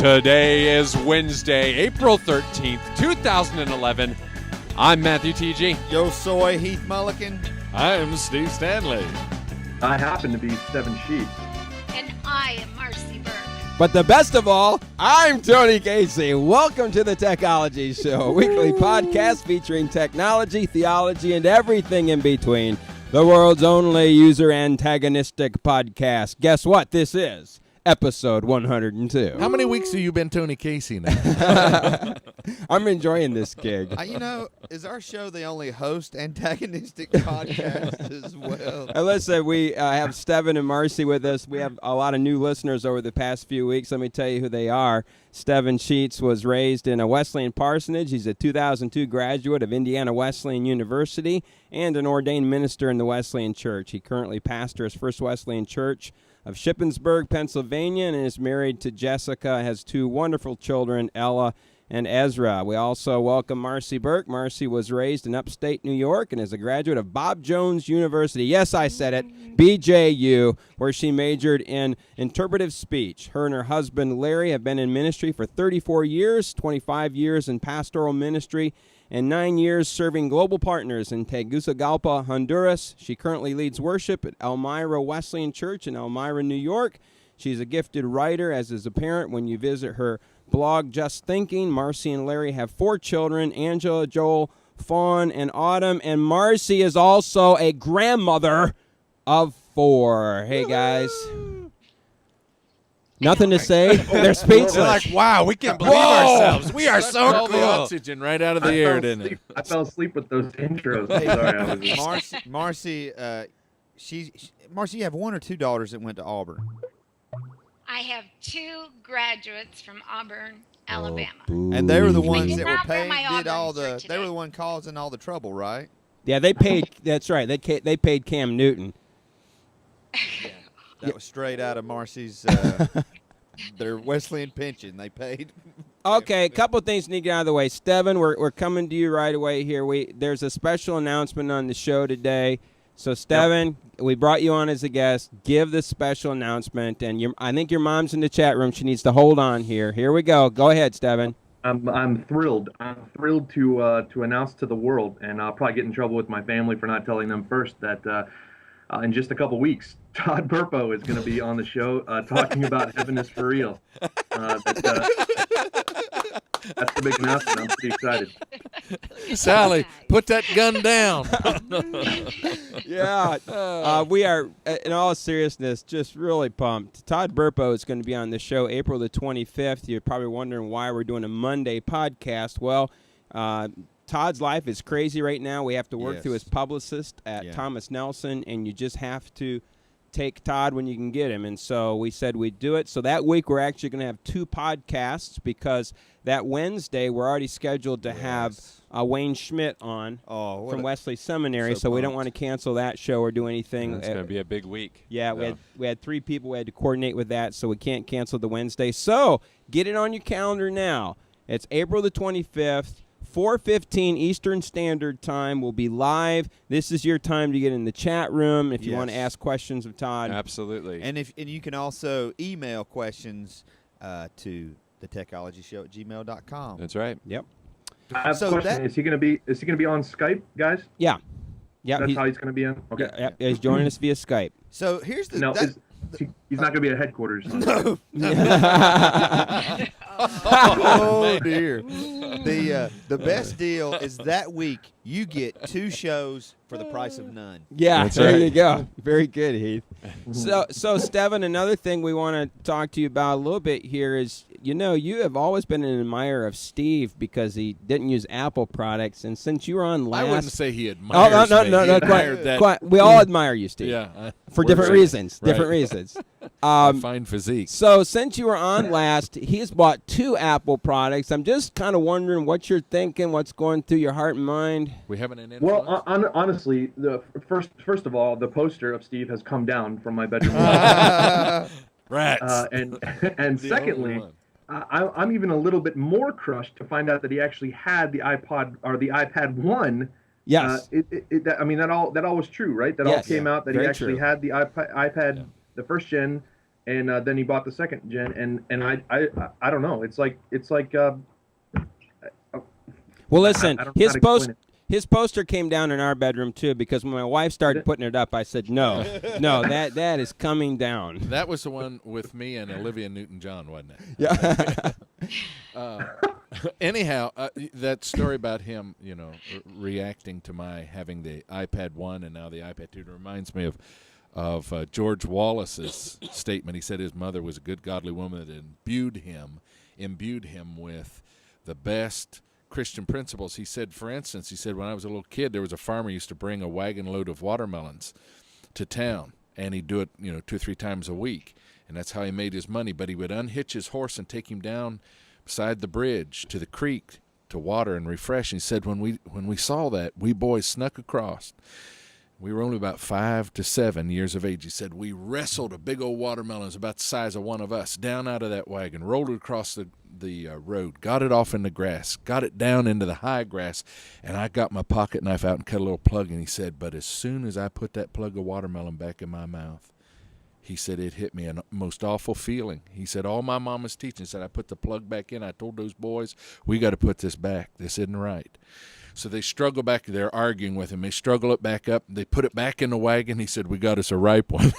Today is Wednesday, April 13th, 2011. I'm Matthew TG. Yo soy Heath Mulligan. I'm Steve Stanley. I happen to be Stevan Sheets. And I am Marcy Burke. But the best of all, I'm Tony Casey. Welcome to the Techology Show, a weekly podcast featuring technology, theology, and everything in between. The world's only user-antagonistic podcast. Guess what? This is episode 102. How many weeks have you been Tony Casey now? I'm enjoying this gig. Is our show the only host antagonistic podcast as well? Listen, we have Stevan and Marcy with us. We have a lot of new listeners over the past few weeks. Let me tell you who they are. Stevan Sheets was raised in a Wesleyan parsonage. He's a 2002 graduate of Indiana Wesleyan University and an ordained minister in the Wesleyan Church. He currently pastors First Wesleyan Church of Shippensburg, Pennsylvania, and is married to Jessica, has two wonderful children, Ella and Ezra. We also welcome Marcy Burke. Marcy was raised in upstate New York and is a graduate of Bob Jones University. Yes, I said it, BJU, where she majored in interpretive speech. Her and her husband, Larry, have been in ministry for 34 years, 25 years in pastoral ministry, and 9 years serving global partners in Tegucigalpa, Honduras. She currently leads worship at Elmira Wesleyan Church in Elmira, New York. She's a gifted writer, as is apparent when you visit her blog, Just Thinking. Marcy and Larry have 4 children, Angela, Joel, Fawn, and Autumn. And Marcy is also a grandmother of 4. Hey, guys. Nothing to say? They're speechless. They're like, wow, we can't believe ourselves. We are so all cool. the oxygen right out of the air, didn't it? I fell asleep with those intros. Sorry, Marcy, Marcy, you have 1 or 2 daughters that went to Auburn. I have 2 graduates from Auburn, Alabama. And they were the ones did that were not wear paying, my did Auburn all shirt the. today. They were the one causing all the trouble, right? Yeah, they paid. That's right. They paid Cam Newton. That was straight out of Marcy's their Wesleyan pension. They paid. Okay, a couple of things need to get out of the way. Stevan, we're coming to you right away here. There's a special announcement on the show today. So, Stevan, we brought you on as a guest. Give the special announcement. And I think your mom's in the chat room. She needs to hold on here. Here we go. Go ahead, Stevan. I'm thrilled. I'm thrilled to announce to the world, and I'll probably get in trouble with my family for not telling them first, that in just a couple weeks, Todd Burpo is going to be on the show talking about Heaven is for Real. That's the big announcement. I'm pretty excited. Sally, put that gun down. Yeah, we are, in all seriousness, just really pumped. Todd Burpo is going to be on the show April the 25th. You're probably wondering why we're doing a Monday podcast. Well, Todd's life is crazy right now. We have to work through his publicist at Thomas Nelson, and you just have to take Todd when you can get him. And so we said we'd do it. So that week we're actually going to have 2 podcasts, because that Wednesday we're already scheduled to have Wayne Schmidt on from Wesley Seminary. So we don't want to cancel that show or do anything. It's going to be a big week. Yeah, we had 3 people we had to coordinate with that, so we can't cancel the Wednesday. So get it on your calendar now. It's April the 25th. 4:15 Eastern Standard Time. Will be live. This is your time to get in the chat room if you want to ask questions of Todd. Absolutely. And you can also email questions to thetechologyshow@gmail.com. That's right. Yep. I have a question. Is he going to be on Skype, guys? Yeah. Yeah. That's how he's going to be on? Okay. Yeah, he's joining us via Skype. So here's the. He's not going to be at headquarters. No. Oh dear. The best deal is that week you get 2 shows for the price of none. Yeah, That's there right. you go. Very good, Heath. So Stevan, another thing we want to talk to you about a little bit here is, you have always been an admirer of Steve because he didn't use Apple products, and since you were on last, I wouldn't say he admires me. No, He admired that. quite. We all admire you, Steve. Yeah. For different reasons. Right. Different reasons. Fine physique. So since you were on last, he's bought 2 Apple products. I'm just kind of wondering what you're thinking, what's going through your heart and mind. We having an influence? Well, honestly, the first of all, the poster of Steve has come down from my bedroom. Rats. And secondly, I'm even a little bit more crushed to find out that he actually had the iPod or the iPad 1. Yes. That all was true, right? That all came out that he very actually true. had the iPad, the first gen, and then he bought the second gen, and I don't know. It's like Well, listen, I don't know how to explain it. his poster came down in our bedroom too, because when my wife started putting it up, I said, no, that is coming down. That was the one with me and Olivia Newton-John, wasn't it? Yeah. Anyhow, that story about him, reacting to my having the iPad 1 and now the iPad 2 reminds me of George Wallace's statement. He said his mother was a good, godly woman that imbued him with the best Christian principles. He said, for instance, when I was a little kid, there was a farmer who used to bring a wagon load of watermelons to town, and he'd do it, 2 or 3 times a week, and that's how he made his money. But he would unhitch his horse and take him down beside the bridge to the creek to water and refresh. And he said, when we saw that, we boys snuck across. We were only about 5 to 7 years of age. He said, we wrestled a big old watermelon, it was about the size of one of us, down out of that wagon, rolled it across the road, got it off in the grass, got it down into the high grass, and I got my pocket knife out and cut a little plug. And he said, but as soon as I put that plug of watermelon back in my mouth, he said, it hit me a most awful feeling. He said, all my mama's teaching said I put the plug back in. I told those boys, we got to put this back. This isn't right. So they struggle back. They're arguing with him. They struggle it back up. They put it back in the wagon. He said, we got us a ripe one.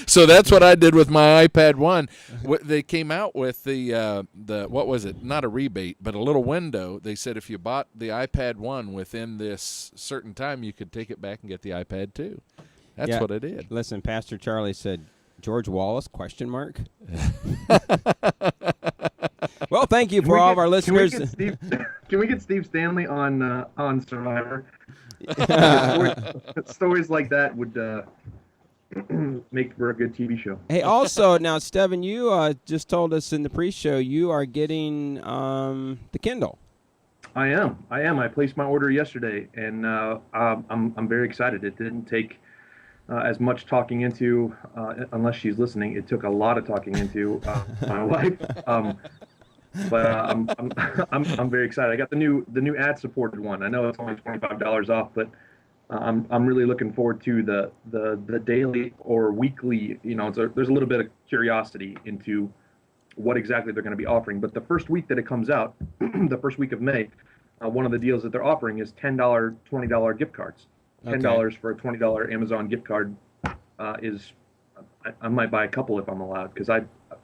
So that's what I did with my iPad 1. They came out with the what was it? Not a rebate, but a little window. They said if you bought the iPad 1 within this certain time, you could take it back and get the iPad 2. That's what I did. Listen, Pastor Charlie said, George Wallace, ? Well, thank you for all of our listeners. Can we get Steve Stanley on Survivor? Stories like that would make for a good TV show. Hey, also, now, Stevan, you just told us in the pre-show you are getting the Kindle. I am. I placed my order yesterday, and I'm very excited. It didn't take as much talking into, unless she's listening. It took a lot of talking into my wife. But I'm very excited. I got the new ad-supported one. I know it's only $25 off, but I'm really looking forward to the daily or weekly. There's a little bit of curiosity into what exactly they're going to be offering. But the first week that it comes out, the first week of May, one of the deals that they're offering is $10, $20 gift cards. $10 for a $20 Amazon gift card is. I might buy a couple if I'm allowed, because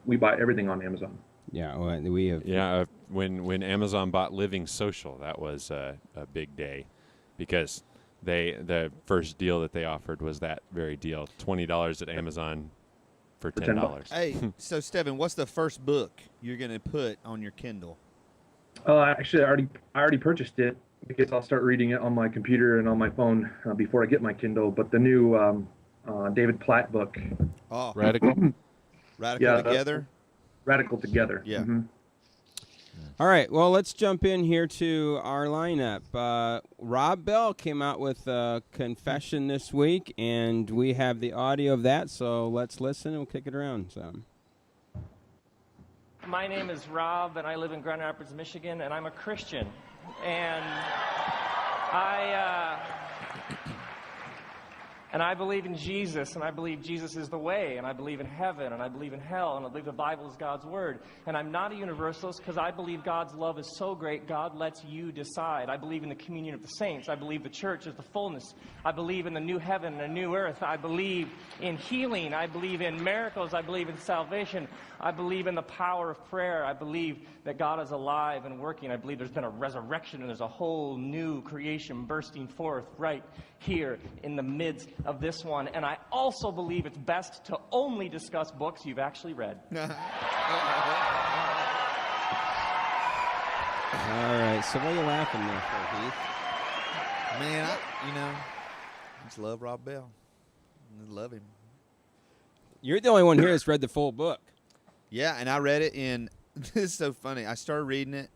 we buy everything on Amazon. Yeah, well, we have. Yeah, when Amazon bought Living Social, that was a big day, because the first deal that they offered was that very deal, $20 at Amazon for $10. Hey, so Stevan, what's the first book you're gonna put on your Kindle? Actually, I already purchased it, because I'll start reading it on my computer and on my phone before I get my Kindle. But the new David Platt book, Radical Together. Radical Together. Yeah. Mm-hmm. All right, well, let's jump in here to our lineup. Rob Bell came out with a confession this week, and we have the audio of that, so let's listen and we'll kick it around. So. My name is Rob, and I live in Grand Rapids, Michigan, and I'm a Christian. And I believe in Jesus, and I believe Jesus is the way, and I believe in heaven, and I believe in hell, and I believe the Bible is God's word. And I'm not a universalist because I believe God's love is so great, God lets you decide. I believe in the communion of the saints. I believe the church is the fullness. I believe in the new heaven and a new earth. I believe in healing. I believe in miracles. I believe in salvation. I believe in the power of prayer. I believe that God is alive and working. I believe there's been a resurrection and there's a whole new creation bursting forth right here in the midst of this one. And I also believe it's best to only discuss books you've actually read. All right, so what are you laughing there for, Heath? Man, I just love Rob Bell. I love him. You're the only one here that's read the full book. Yeah, and I read it in. This is so funny. I started reading it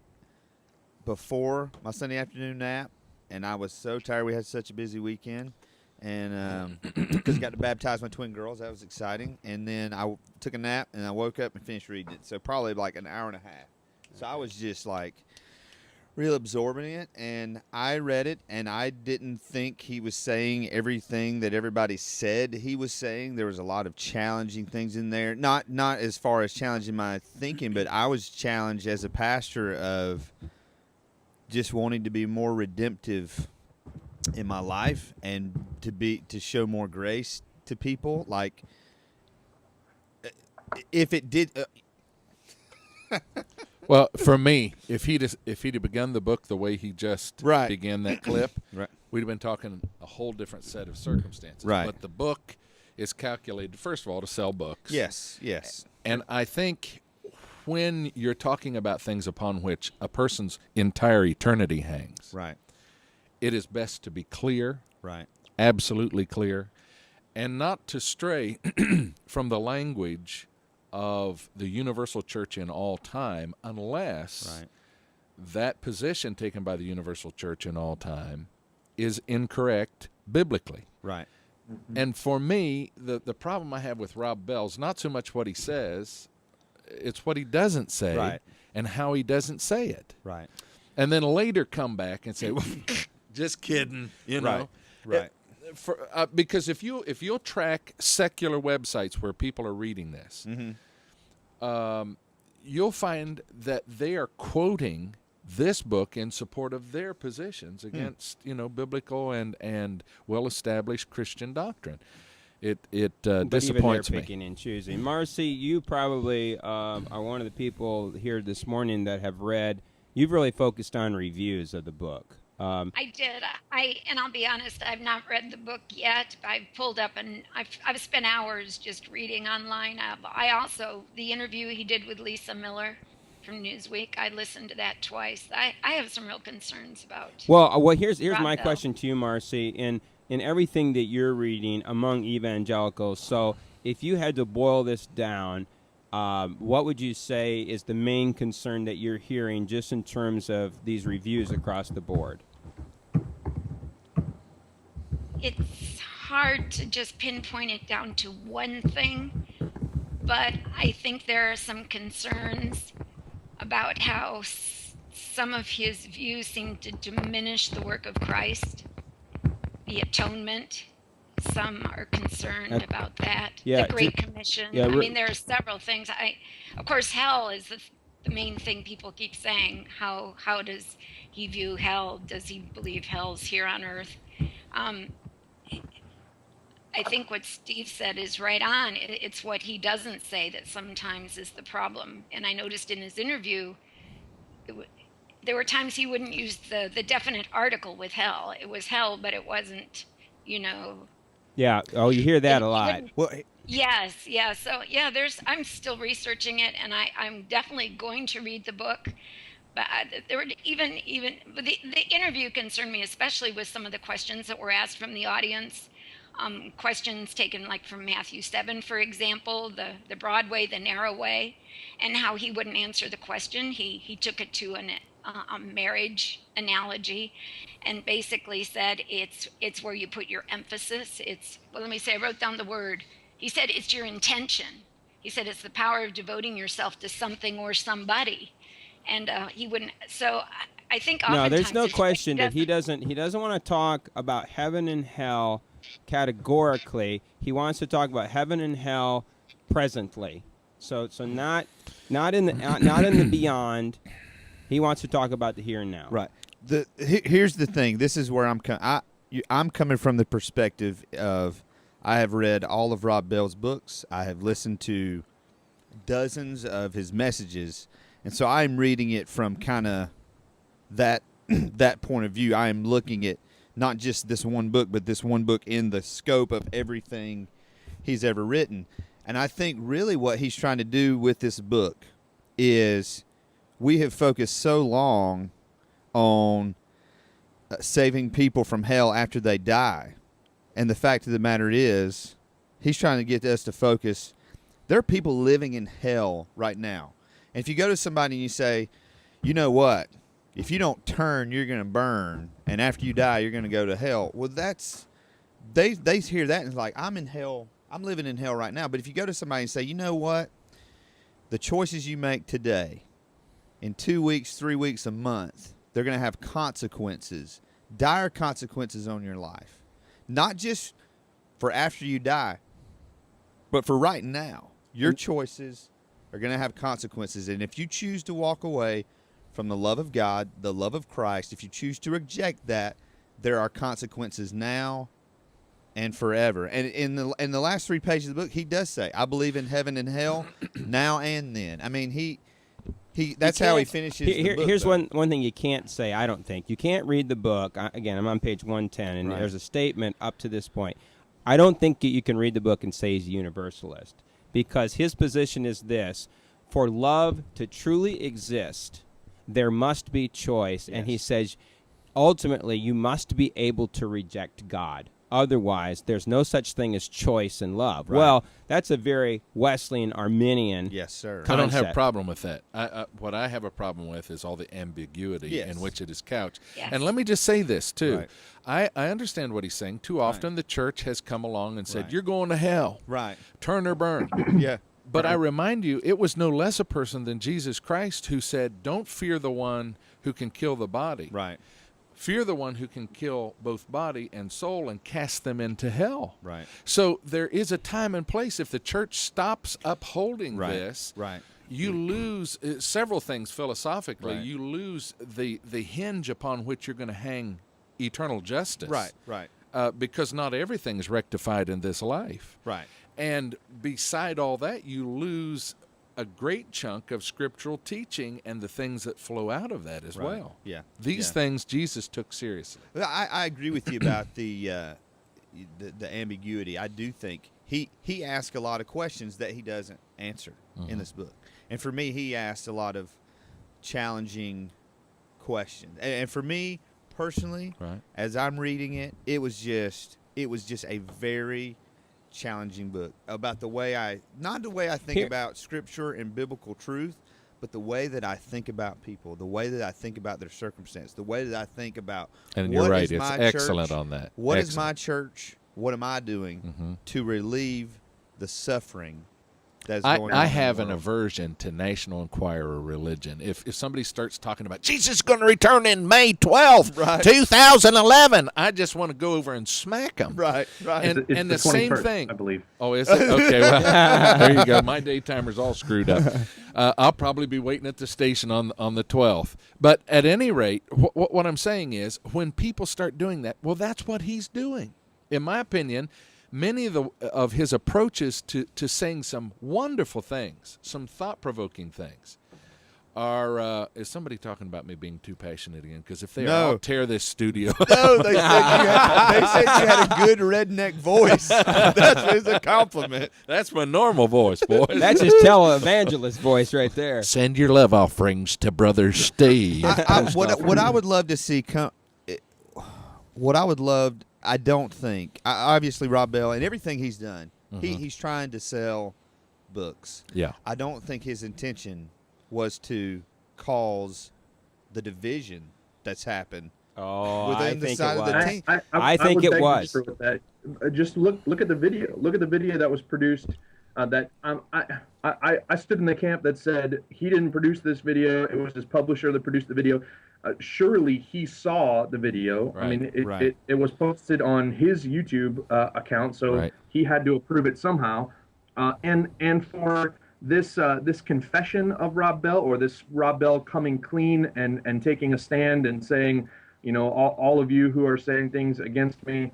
before my Sunday afternoon nap, and I was so tired. We had such a busy weekend, and because I got to baptize my twin girls, that was exciting. And then I took a nap, and I woke up and finished reading it. So probably like an hour and a half. So I was just like real absorbing it, and I read it, and I didn't think he was saying everything that everybody said he was saying. There was a lot of challenging things in there. Not as far as challenging my thinking, but I was challenged as a pastor of just wanting to be more redemptive in my life and to show more grace to people. Like, if it did. Well, for me, if he'd have begun the book the way he just Right. began that clip, Right. we'd have been talking a whole different set of circumstances. Right. But the book is calculated, first of all, to sell books. Yes. And I think when you're talking about things upon which a person's entire eternity hangs, Right. it is best to be clear, Right. absolutely clear, and not to stray from the language of the universal church in all time, unless Right. that position taken by the universal church in all time is incorrect biblically. Right. And for me, the problem I have with Rob Bell is not so much what he says, it's what he doesn't say Right. and how he doesn't say it. Right. And then later come back and say, well, just kidding, you know. Right. Because if you'll track secular websites where people are reading this, you'll find that they are quoting this book in support of their positions against biblical and well-established Christian doctrine. It But disappoints even they're me. picking and choosing. Marcy, you probably are one of the people here this morning that have read. You've really focused on reviews of the book. I did. And I'll be honest, I've not read the book yet. I've pulled up and I've spent hours just reading online. I also, the interview he did with Lisa Miller from Newsweek, I listened to that twice. I have some real concerns about. Well, here's Rob my Bell. question to you, Marcy. In everything that you're reading among evangelicals, so if you had to boil this down, what would you say is the main concern that you're hearing just in terms of these reviews across the board? It's hard to just pinpoint it down to one thing, but I think there are some concerns about how some of his views seem to diminish the work of Christ, the atonement. Some are concerned about that. Yeah, the Great Commission. yeah, I mean, there are several things. Of course, hell is the main thing people keep saying. How does he view hell? Does he believe hell's here on earth? I think what Steve said is right on. It's what he doesn't say that sometimes is the problem. And I noticed in his interview, there were times he wouldn't use the definite article with hell. It was hell, but it wasn't, Yeah. Oh, you hear that a he lot. wouldn't- Well, Yes, yeah. So yeah, I'm still researching it, and I'm definitely going to read the book. But there were even the interview concerned me, especially with some of the questions that were asked from the audience. Questions taken like from Matthew 7, for example, the broad way, the narrow way, and how he wouldn't answer the question. He took it to a marriage analogy, and basically said it's where you put your emphasis. Let me say, I wrote down the word. He said it's your intention. He said it's the power of devoting yourself to something or somebody, and he wouldn't. So I think No, there's oftentimes no it's- question that he doesn't want to talk about heaven and hell categorically. He wants to talk about heaven and hell presently. So not in the beyond. He wants to talk about the here and now. right. Here's the thing. This is where I'm coming from the perspective of I have read all of Rob Bell's books. I have listened to dozens of his messages, and so I'm reading it from kind of that point of view. I am looking at not just this one book, but this one book in the scope of everything he's ever written. And I think really what he's trying to do with this book is we have focused so long on saving people from hell after they die. And the fact of the matter is, he's trying to get us to focus. There are people living in hell right now. And if you go to somebody and you say, you know what? If you don't turn, you're going to burn. And after you die, you're going to go to hell. Well, they hear that and it's like, I'm in hell. I'm living in hell right now. But if you go to somebody and say, you know what? The choices you make today, in 2 weeks, 3 weeks, a month, they're going to have consequences, dire consequences on your life. Not just for after you die, but for right now. Your choices are going to have consequences. And if you choose to walk away from the love of God, the love of Christ, if you choose to reject that, there are consequences now and forever. And in the last 3 pages of the book, he does say, I believe in heaven and hell now and then. I mean, that's how he finishes the book. Here's one thing you can't say, I don't think. You can't read the book. Again, I'm on page 110, and Right. there's a statement up to this point. I don't think you can read the book and say he's a universalist, because his position is this: for love to truly exist, there must be choice. Yes. And he says, ultimately, you must be able to reject God. Otherwise, there's no such thing as choice in love. Right. Well, that's a very Wesleyan Arminian. Yes, sir. I don't have a concept. problem with that. What I have a problem with is all the ambiguity Yes. in which it is couched. Yes. And let me just say this, too. Right. I understand what he's saying. Too often the church has come along and said, Right. you're going to hell. Right. Turn or burn. Yeah. But I remind you, it was no less a person than Jesus Christ who said, don't fear the one who can kill the body. Right. Fear the one who can kill both body and soul and cast them into hell. Right. So there is a time and place. If the church stops upholding Right. this, Right. you lose several things philosophically. Right. You lose the hinge upon which you're going to hang eternal justice. Right. Right. Because not everything is rectified in this life. Right. And beside all that, you lose a great chunk of scriptural teaching and the things that flow out of that as Right. well. Yeah. These Yeah. things Jesus took seriously. I agree with you about the ambiguity. I do think he asks a lot of questions that he doesn't answer in this book. And for me, he asked a lot of challenging questions. And for me personally, Right. as I'm reading it, it was just a very challenging book about not the way I think about scripture and biblical truth, but the way that I think about people, the way that I think about their circumstance, the way that I think about And what you're right. is It's my excellent church, on that. What is Excellent. my church? What am I doing to relieve the suffering that's going on? I in have the an world? aversion to National Enquirer religion. If somebody starts talking about Jesus is going to return in May 12th, Right. 2011, I just want to go over and smack them. Right, right. And, It's and the the same 21st, thing. I believe. Oh, is it? Okay, well, there you go. My day timer's all screwed up. I'll probably be waiting at the station on the 12th. But at any rate, what I'm saying is when people start doing that, well, that's what he's doing. In my opinion, many of his approaches to saying some wonderful things, some thought-provoking things, are is somebody talking about me being too passionate again? Because if they No. are, I'll tear this studio. No, they said you had a good redneck voice. That's a compliment. That's my normal voice, boys. That's his televangelist voice right there. Send your love offerings to Brother Steve. What I would love to see I don't think obviously Rob Bell and everything he's done, he's trying to sell books. Yeah. I don't think his intention was to cause the division that's happened Oh, within I the think side it of the was. team. I think would it beg to was. differ with that. Just look at the video. Look at the video that was produced. I stood in the camp that said he didn't produce this video. It was his publisher that produced the video. Surely he saw the video. I Right, mean, it was posted on his YouTube account, so Right. he had to approve it somehow. And for this confession of Rob Bell, or this Rob Bell coming clean and taking a stand and saying, you know, all of you who are saying things against me,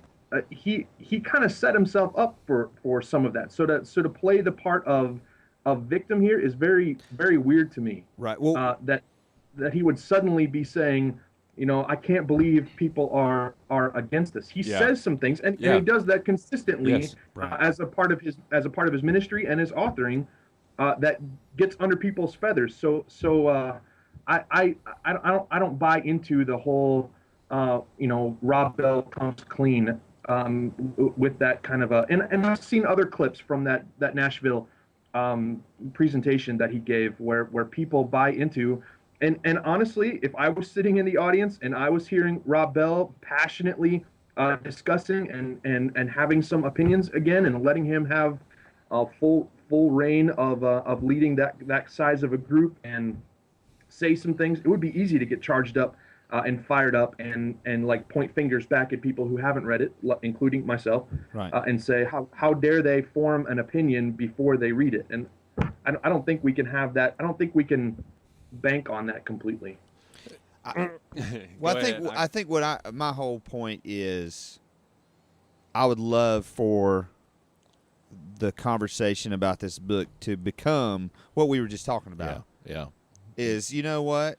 he kind of set himself up for some of that. So to play the part of victim here is very, very weird to me. Right. Well, That he would suddenly be saying, you know, I can't believe people are against us. He Yeah. says some things, and Yeah. he does that consistently Yes. Right. as a part of his ministry and his authoring that gets under people's feathers. So I don't buy into the whole Rob Bell comes clean with that kind of and I've seen other clips from that Nashville presentation that he gave where people buy into. And honestly, if I was sitting in the audience and I was hearing Rob Bell passionately discussing and having some opinions again and letting him have a full reign of leading that size of a group and say some things, it would be easy to get charged up and fired up and like point fingers back at people who haven't read it, including myself, Right. and say how dare they form an opinion before they read it. And I don't think we can have that. I don't think we can bank on that completely. Well, I think my whole point is, I would love for the conversation about this book to become what we were just talking about. Yeah. Is, you know what,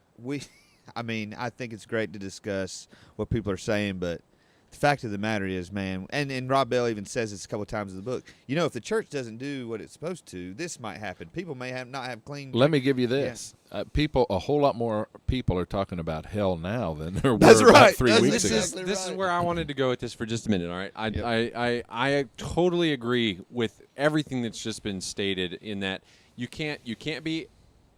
I think it's great to discuss what people are saying, but the fact of the matter is, man, and Rob Bell even says this a couple of times in the book, if the church doesn't do what it's supposed to, this might happen. People may not have clean. Let me give you this. A whole lot more people are talking about hell now than there were That's about right. 3 weeks ago. This is where I wanted to go with this for just a minute. All right, I totally agree with everything that's just been stated. In that you can't be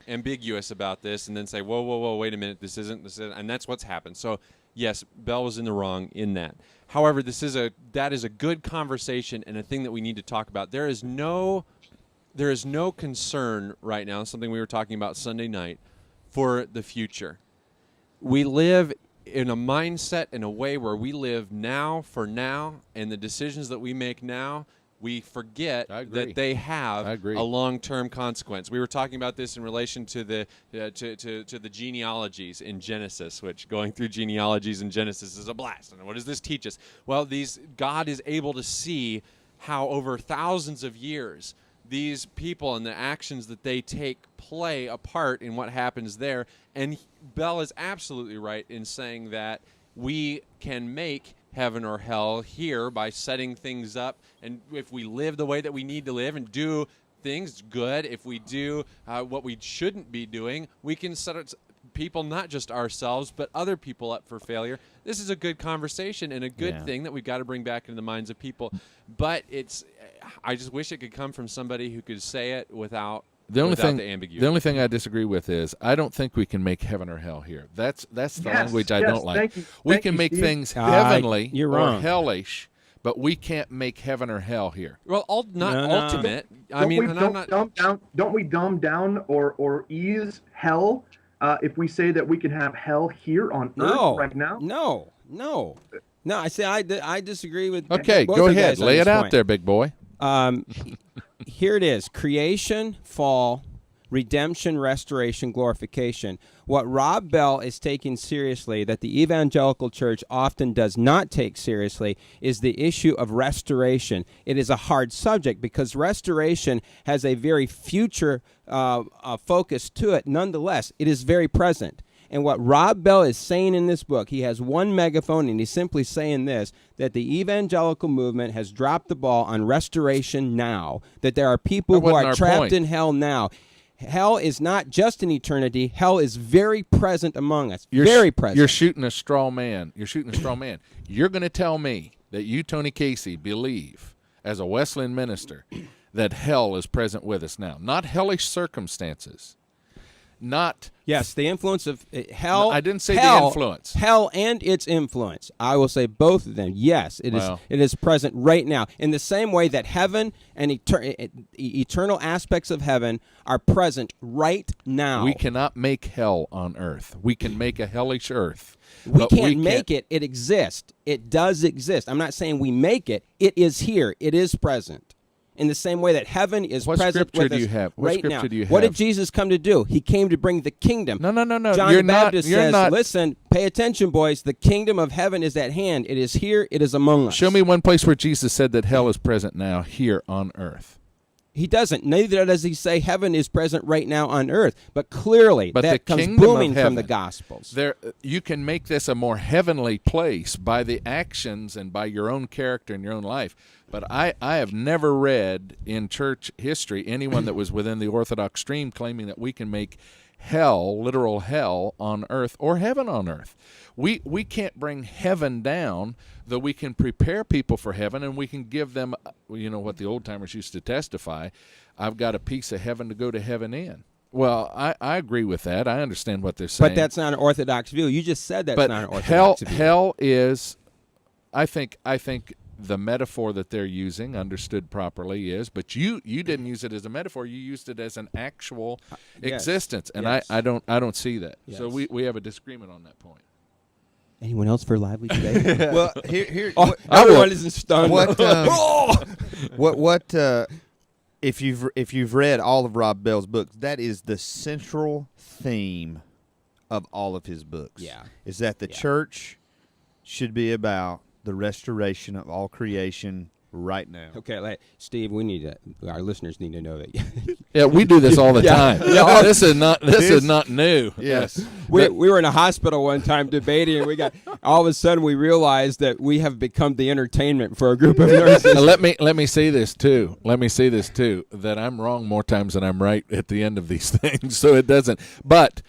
ambiguous about this and then say, whoa, wait a minute, this isn't, and that's what's happened. So yes, Bell was in the wrong in that. However, that is a good conversation and a thing that we need to talk about. There is no concern right now, something we were talking about Sunday night, for the future. We live in a mindset, in a way where we live now for now, and the decisions that we make now, we forget that they have a long-term consequence. We were talking about this in relation to the to the genealogies in Genesis, which going through genealogies in Genesis is a blast. And what does this teach us? Well, God is able to see how over thousands of years these people and the actions that they take play a part in what happens there. And Bell is absolutely right in saying that we can make heaven or hell here by setting things up, and if we live the way that we need to live and do things good, if we do what we shouldn't be doing, we can set people, not just ourselves, but other people up for failure. This is a good conversation and a good thing that we've got to bring back into the minds of people. But I just wish it could come from somebody who could say it without the ambiguity. The only thing I disagree with is I don't think we can make heaven or hell here. That's the language I don't like. We can make things heavenly or hellish, but we can't make heaven or hell here. Well, ultimate. Don't we dumb down or ease hell if we say that we can have hell here on earth right now? No. I say I disagree with. Okay, go ahead. Lay it out there, big boy. Here it is: creation, fall, redemption, restoration, glorification. What Rob Bell is taking seriously, that the evangelical church often does not take seriously, is the issue of restoration. It is a hard subject because restoration has a very future focus to it. Nonetheless, it is very present. And what Rob Bell is saying in this book, he has one megaphone, and he's simply saying this, that the evangelical movement has dropped the ball on restoration now, that there are people who are trapped in hell now. Hell is not just in eternity. Hell is very present among us. Very present. You're shooting a straw man. You're going to tell me that you, Tony Casey, believe, as a Wesleyan minister, that hell is present with us now. Not hellish circumstances. Yes, the influence of hell. I didn't say the influence. Hell and its influence. I will say both of them. Yes, it is present right now. In the same way that heaven and eternal aspects of heaven are present right now. We cannot make hell on earth. We can make a hellish earth. We can't make it. It exists. It does exist. I'm not saying we make it. It is here. It is present. In the same way that heaven is present with us right now. What did Jesus come to do? He came to bring the kingdom. No. John the Baptist says, listen, pay attention, boys. The kingdom of heaven is at hand. It is here. It is among us. Show me one place where Jesus said that hell is present now here on earth. He doesn't. Neither does he say heaven is present right now on earth. But clearly, that comes booming booming from the Gospels. You can make this a more heavenly place by the actions and by your own character and your own life. But I have never read in church history anyone that was within the Orthodox stream claiming that we can make hell, literal hell, on earth or heaven on earth. We can't bring heaven down, though we can prepare people for heaven, and we can give them, what the old-timers used to testify, I've got a piece of heaven to go to heaven in. Well, I agree with that. I understand what they're saying. But that's not an Orthodox view. You just said that's not an Orthodox view. Hell is, I think the metaphor that they're using, understood properly, is, but you didn't use it as a metaphor. You used it as an actual existence, and I don't see that. Yes. So we have a disagreement on that point. Anyone else for lively debate? Well, here. Oh, what- everyone is stunned. What if you've read all of Rob Bell's books, that is the central theme of all of his books. Yeah. Is that the church should be about the restoration of all creation right now. Okay, Steve, our listeners need to know that. Yeah, we do this all the time. Yeah. This is not new. Yes. We were in a hospital one time debating, and all of a sudden we realized that we have become the entertainment for a group of nurses. Let me say this too. That I'm wrong more times than I'm right at the end of these things. So it doesn't. But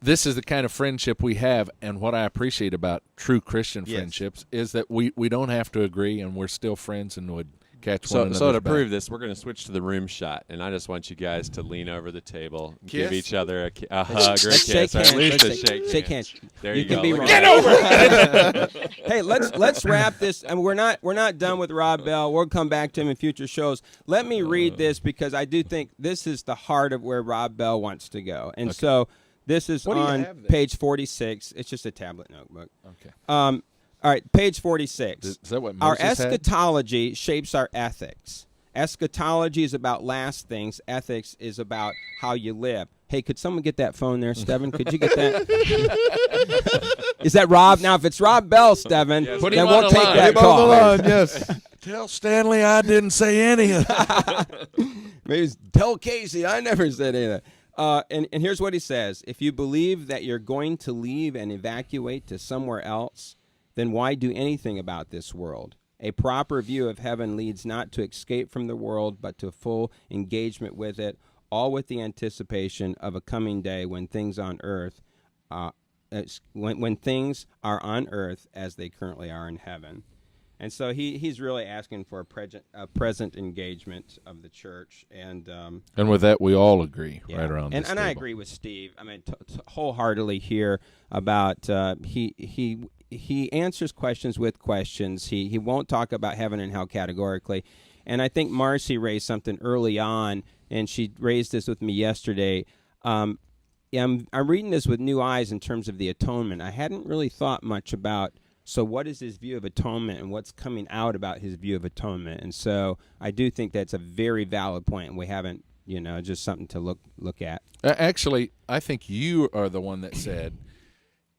this is the kind of friendship we have, and what I appreciate about true Christian friendships is that we don't have to agree, and we're still friends and would catch one another's So to back. prove this, we're going to switch to the room shot, and I just want you guys to lean over the table, and give each other a hug or a Let's kiss, or shake at least a hands. shake. Shake hands. There You you can go. be Look wrong. at that. Hey, let's wrap this. And we're not done with Rob Bell. We'll come back to him in future shows. Let me read this because I do think this is the heart of where Rob Bell wants to go. And so this is What do you on have there? page 46. It's just a tablet notebook. Okay. All right, page 46. Is that what Our Moses had? eschatology shapes our ethics. Eschatology is about last things. Ethics is about how you live. Hey, could someone get that phone there, Stevan? Could you get that? Is that Rob? Now, if it's Rob Bell, Stevan, Put then him we'll on the take line. that Put him on call. the line, yes. Tell Stanley I didn't say any of that. Maybe tell Casey I never said any of that. And here's what he says. If you believe that you're going to leave and evacuate to somewhere else, then why do anything about this world? A proper view of heaven leads not to escape from the world, but to full engagement with it, all with the anticipation of a coming day when things on earth, when things are on earth as they currently are in heaven. And so he's really asking for a present engagement of the church, and And with that, we all agree right around and this and I table. agree with Steve. I mean, wholeheartedly here about he answers questions with questions. He won't talk about heaven and hell categorically. And I think Marcy raised something early on, and she raised this with me yesterday. I'm reading this with new eyes in terms of the atonement. I hadn't really thought much about, so what is his view of atonement and what's coming out about his view of atonement? And so I do think that's a very valid point, and we haven't, just something to look at. Actually, I think you are the one that said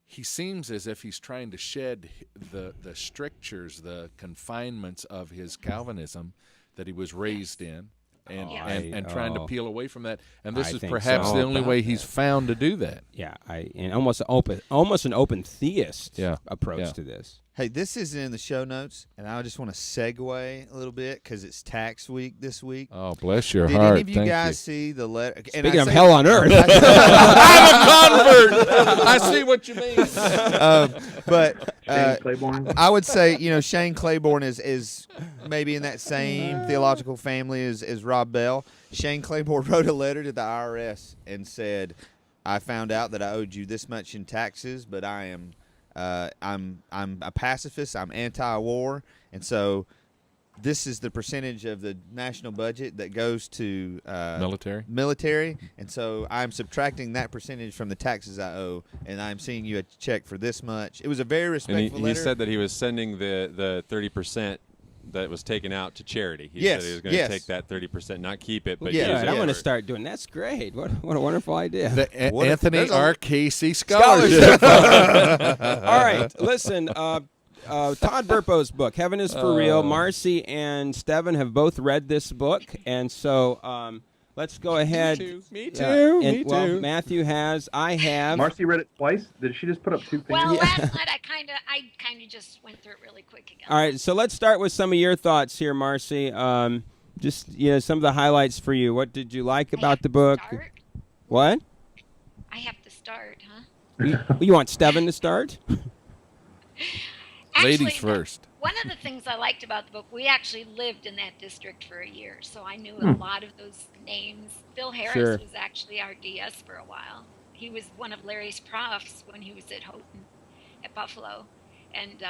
he seems as if he's trying to shed the strictures, the confinements of his Calvinism that he was raised in, and trying to peel away from that. And this I is think perhaps so. the only way he's found to do that. Yeah, and almost an open theist approach to this. Hey, this is in the show notes, and I just want to segue a little bit because it's tax week this week. Oh, bless your Did heart. any of you Thank guys see the letter? Speaking of hell on earth. I'm a convert. I see what you mean. But Shane Claiborne. I would say, Shane Claiborne is maybe in that same theological family as Rob Bell. Shane Claiborne wrote a letter to the IRS and said, "I found out that I owed you this much in taxes, but I'm a pacifist. I'm anti-war, and so this is the percentage of the national budget that goes to military, and so I'm subtracting that percentage from the taxes I owe, and I'm seeing you a check for this much." It was a very respectful And letter. he said that he was sending the 30% that was taken out to charity. He Yes, said he was going to yes. take that 30%, not keep it, but Yeah, use Good. it. I'm going to for- start doing. That's great. What a wonderful idea. The What if Anthony there's a- R. Casey Scholarship. All right, listen. Todd Burpo's book, Heaven is for Real. Marcy and Stevan have both read this book, and so let's go ahead. Me Well, Matthew has. I have. Marcy read it twice. Did she just put up two fingers? Well, last night I kind of just went through it really quick again. All right, so let's start with some of your thoughts here, Marcy. Just some of the highlights for you. What did you like I about have the to book? start? What? I have to start, huh? You want Stevan to start? Ladies Actually, first. One of the things I liked about the book, we actually lived in that district for a year, so I knew a lot of those names. Phil Harris Sure. was actually our DS for a while. He was one of Larry's profs when he was at Houghton at Buffalo. And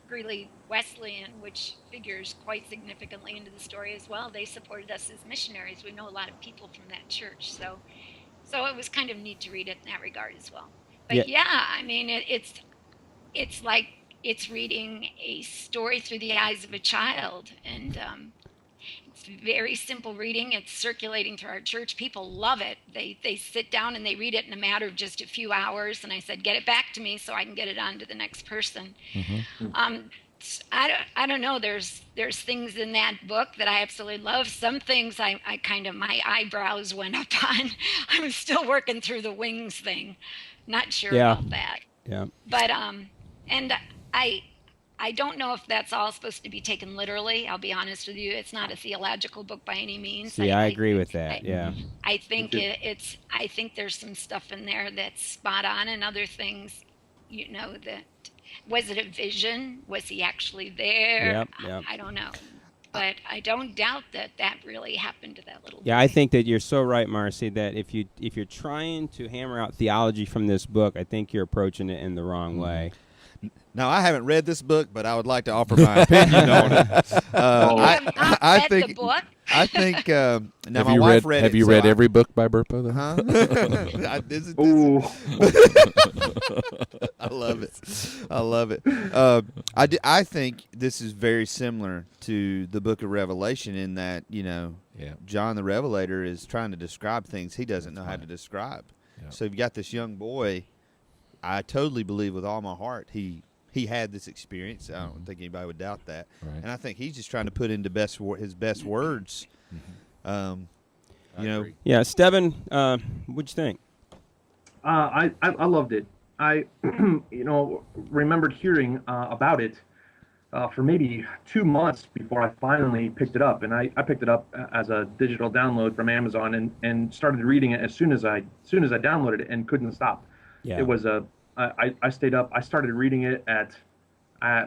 Greeley Wesleyan, which figures quite significantly into the story as well, they supported us as missionaries. We know a lot of people from that church, so it was kind of neat to read it in that regard as well. But Yeah. I mean, it's like it's reading a story through the eyes of a child, and it's very simple reading. It's circulating through our church. People love it. They sit down and they read it in a matter of just a few hours. And I said, get it back to me so I can get it on to the next person. I don't know. There's things in that book that I absolutely love. Some things I kind of, my eyebrows went up on. I'm still working through the wings thing. Not sure about that. Yeah. But and I don't know if that's all supposed to be taken literally. I'll be honest with you. It's not a theological book by any means. See, I agree with that. I think I think there's some stuff in there that's spot on, and other things, that was it a vision? Was he actually there? Yep. I don't know. But I don't doubt that really happened to that little boy. Yeah, I think that you're so right, Marcy, that if you're trying to hammer out theology from this book, I think you're approaching it in the wrong way. Now, I haven't read this book, but I would like to offer my opinion on it. I think the book. I think now have my you wife read read Have it, you so read every book by Burpo? Then? Huh? Ooh. I love it. I think this is very similar to the Book of Revelation in that John the Revelator is trying to describe things he doesn't know how to describe. Yeah. So you've got this young boy. I totally believe with all my heart he had this experience. I don't think anybody would doubt that. Right. And I think he's just trying to put into his best words. I agree. Yeah, Stevan, what'd you think? I loved it. I remembered hearing about it for maybe 2 months before I finally picked it up, and I picked it up as a digital download from Amazon and started reading it as soon as I downloaded it and couldn't stop. Yeah. It was I stayed up. I started reading it at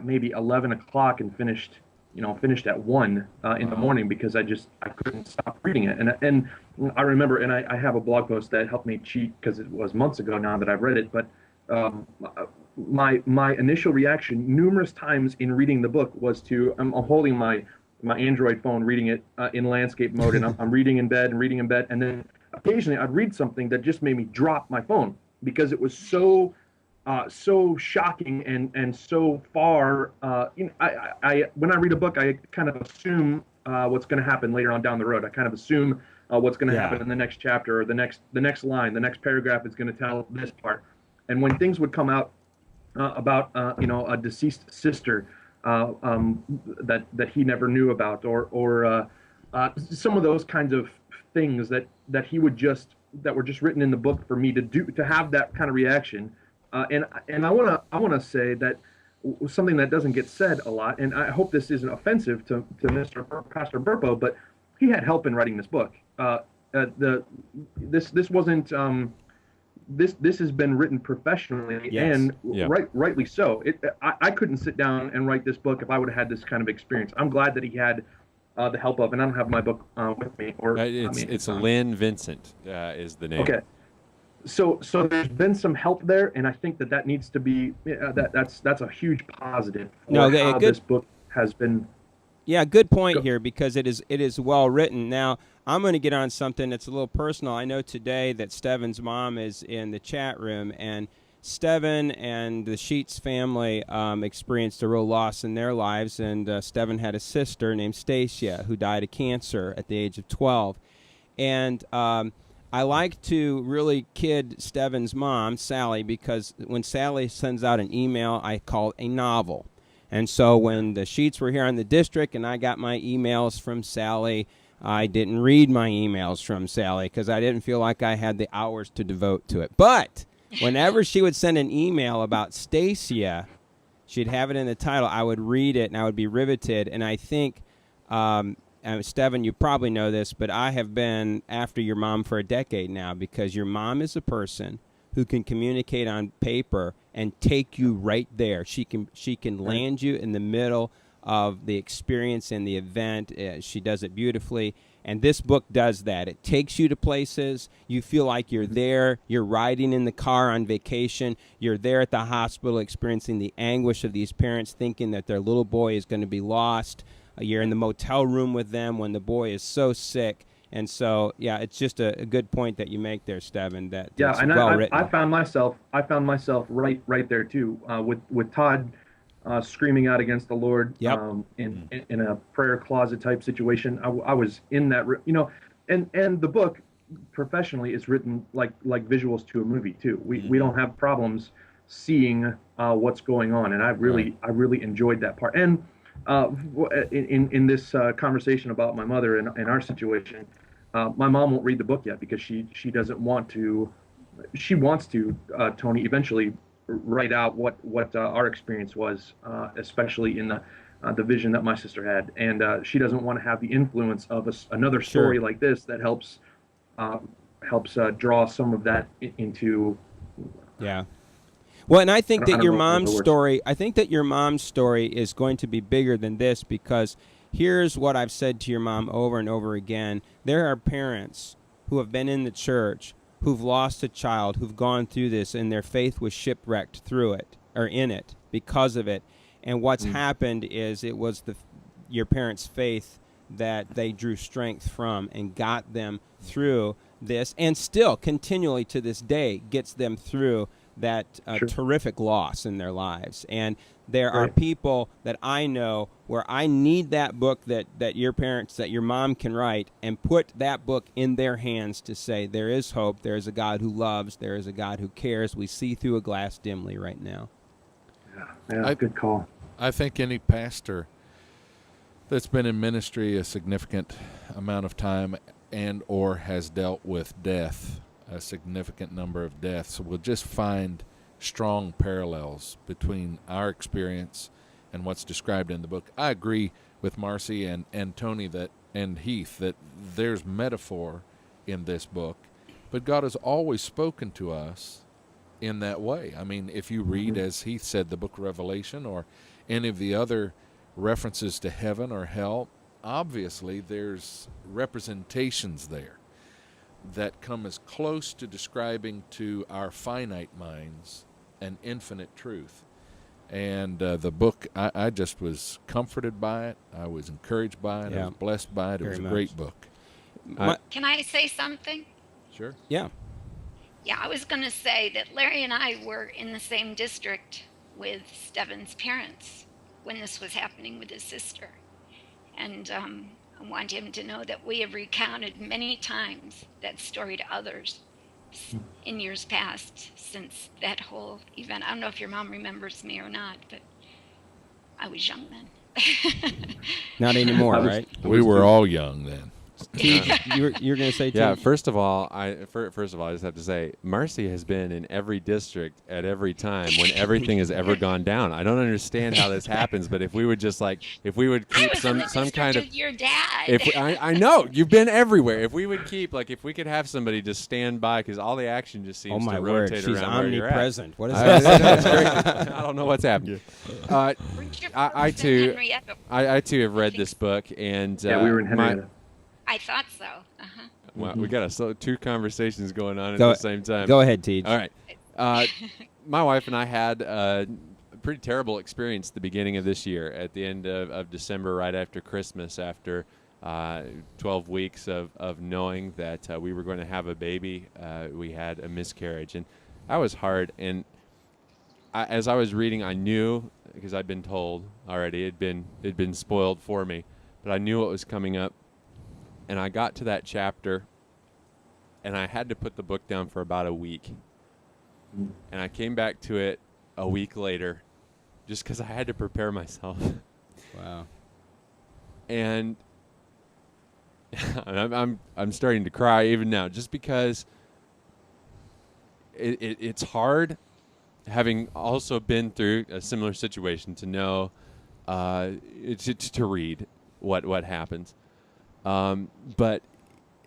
maybe 11 o'clock and finished at 1 in the morning because I couldn't stop reading it. And I remember, and I have a blog post that helped me cheat because it was months ago now that I've read it. But my initial reaction numerous times in reading the book was I'm holding my Android phone, reading it in landscape mode, and I'm reading in bed, and then occasionally I'd read something that just made me drop my phone because it was so shocking and so far. When I read a book, I kind of assume what's going to happen later on down the road. I kind of assume what's going to happen in the next chapter or the next line, the next paragraph is going to tell this part. And when things would come out about a deceased sister that he never knew about, or some of those kinds of things that were just written in the book for me to have that kind of reaction. And I want to say that something that doesn't get said a lot, and I hope this isn't offensive to Pastor Burpo, but he had help in writing this book. This wasn't this has been written professionally, and rightly so. I couldn't sit down and write this book if I would have had this kind of experience. I'm glad that he had the help of, and I don't have my book with me. It's Lynn Vincent is the name. Okay. So there's been some help there, and I think that needs to be that's a huge positive. This book has been. Yeah, good point here because it is well written. Now I'm going to get on something that's a little personal. I know today that Stevan's mom is in the chat room, and Stevan and the Sheets family experienced a real loss in their lives, and Stevan had a sister named Stacia who died of cancer at the age of 12, and I like to really kid Stevan's mom, Sally, because when Sally sends out an email, I call it a novel. And so when the Sheets were here on the district and I got my emails from Sally, I didn't read my emails from Sally because I didn't feel like I had the hours to devote to it. But whenever she would send an email about Stacia, she'd have it in the title. I would read it and I would be riveted. And I think, Stevan, you probably know this, but I have been after your mom for a decade now because your mom is a person who can communicate on paper and take you right there. She can land you in the middle of the experience and the event. She does it beautifully. And this book does that. It takes you to places. You feel like you're there. You're riding in the car on vacation. You're there at the hospital experiencing the anguish of these parents thinking that their little boy is going to be lost. You're in the motel room with them when the boy is so sick. And so, yeah, it's just a good point that you make there, Stevan. That Yeah, it's and well written. I found myself right there too, with Todd screaming out against the Lord, Yep. in a prayer closet type situation. I was in that, and the book professionally is written like visuals to a movie too. We don't have problems seeing what's going on, and I really enjoyed that part. And in this conversation about my mother and our situation, my mom won't read the book yet because she doesn't want to. She wants to, Tony, eventually write out what our experience was, especially in the vision that my sister had, and she doesn't want to have the influence of another story like this that helps draw some of that into. Yeah. Well, and I think that your know mom's the words. story, I think that your mom's story is going to be bigger than this, because here's what I've said to your mom over and over again. There are parents who have been in the church, who've lost a child, who've gone through this, and their faith was shipwrecked through it, or in it, because of it. And what's happened is it was your parents' faith that they drew strength from and got them through this, and still continually to this day gets them through that terrific loss in their lives. And there are people that I know where I need that book that your parents, that your mom can write, and put that book in their hands to say, there is hope, there is a God who loves, there is a God who cares. We see through a glass dimly right now. Yeah, good call. I think any pastor that's been in ministry a significant amount of time and or has dealt with death, a significant number of deaths, will just find strong parallels between our experience and what's described in the book. I agree with Marcy and Tony and Heath that there's metaphor in this book, but God has always spoken to us in that way. I mean, if you read, as Heath said, the book of Revelation or any of the other references to heaven or hell, obviously there's representations there that come as close to describing to our finite minds an infinite truth. And the book, I just was comforted by it. I was encouraged by it. I was blessed by it. It was a great book. Can I say something? Sure. Yeah. Yeah, I was going to say that Larry and I were in the same district with Stevan's parents when this was happening with his sister. And I want him to know that we have recounted many times that story to others in years past since that whole event. I don't know if your mom remembers me or not, but I was young then. Not anymore, right? We were all young then. You're going to say, Yeah, T? first of all, I just have to say, Marcy has been in every district at every time when everything has ever gone down. I don't understand how this happens, but if we would just keep some kind of your dad. I know you've been everywhere. If we would keep if we could have somebody just stand by, because all the action just seems to rotate she's around where you're at. omnipresent. What is that? That's great. I don't know what's happening. I too have read this book, and we were in Henrietta. I thought so. Uh-huh. Well, we got two conversations going on at the same time. Go ahead, Teach. All right. My wife and I had a pretty terrible experience at the beginning of this year, at the end of December, right after Christmas, after 12 weeks of knowing that we were going to have a baby. We had a miscarriage, and that was hard. And as I was reading, I knew, because I'd been told already, it'd been spoiled for me, but I knew what was coming up. And I got to that chapter, and I had to put the book down for about a week. And I came back to it a week later, just because I had to prepare myself. Wow. And I'm starting to cry even now, just because it's hard, having also been through a similar situation, to know to read what happens. But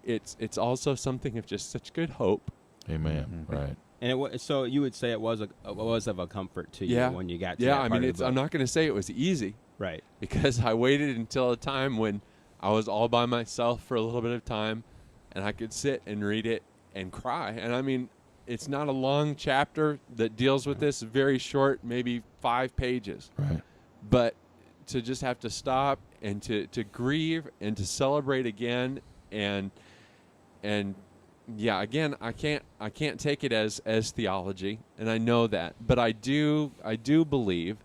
it's also something of just such good hope. Amen. Right. And so you would say it was of a comfort to you when you got to that part of the book. I'm not going to say it was easy, right? Because I waited until a time when I was all by myself for a little bit of time, and I could sit and read it and cry. And I mean, it's not a long chapter that deals with this; very short, maybe 5 pages. Right. But to just have to stop and to grieve and to celebrate again, and yeah, again, I can't take it as theology, and I know that, but I do believe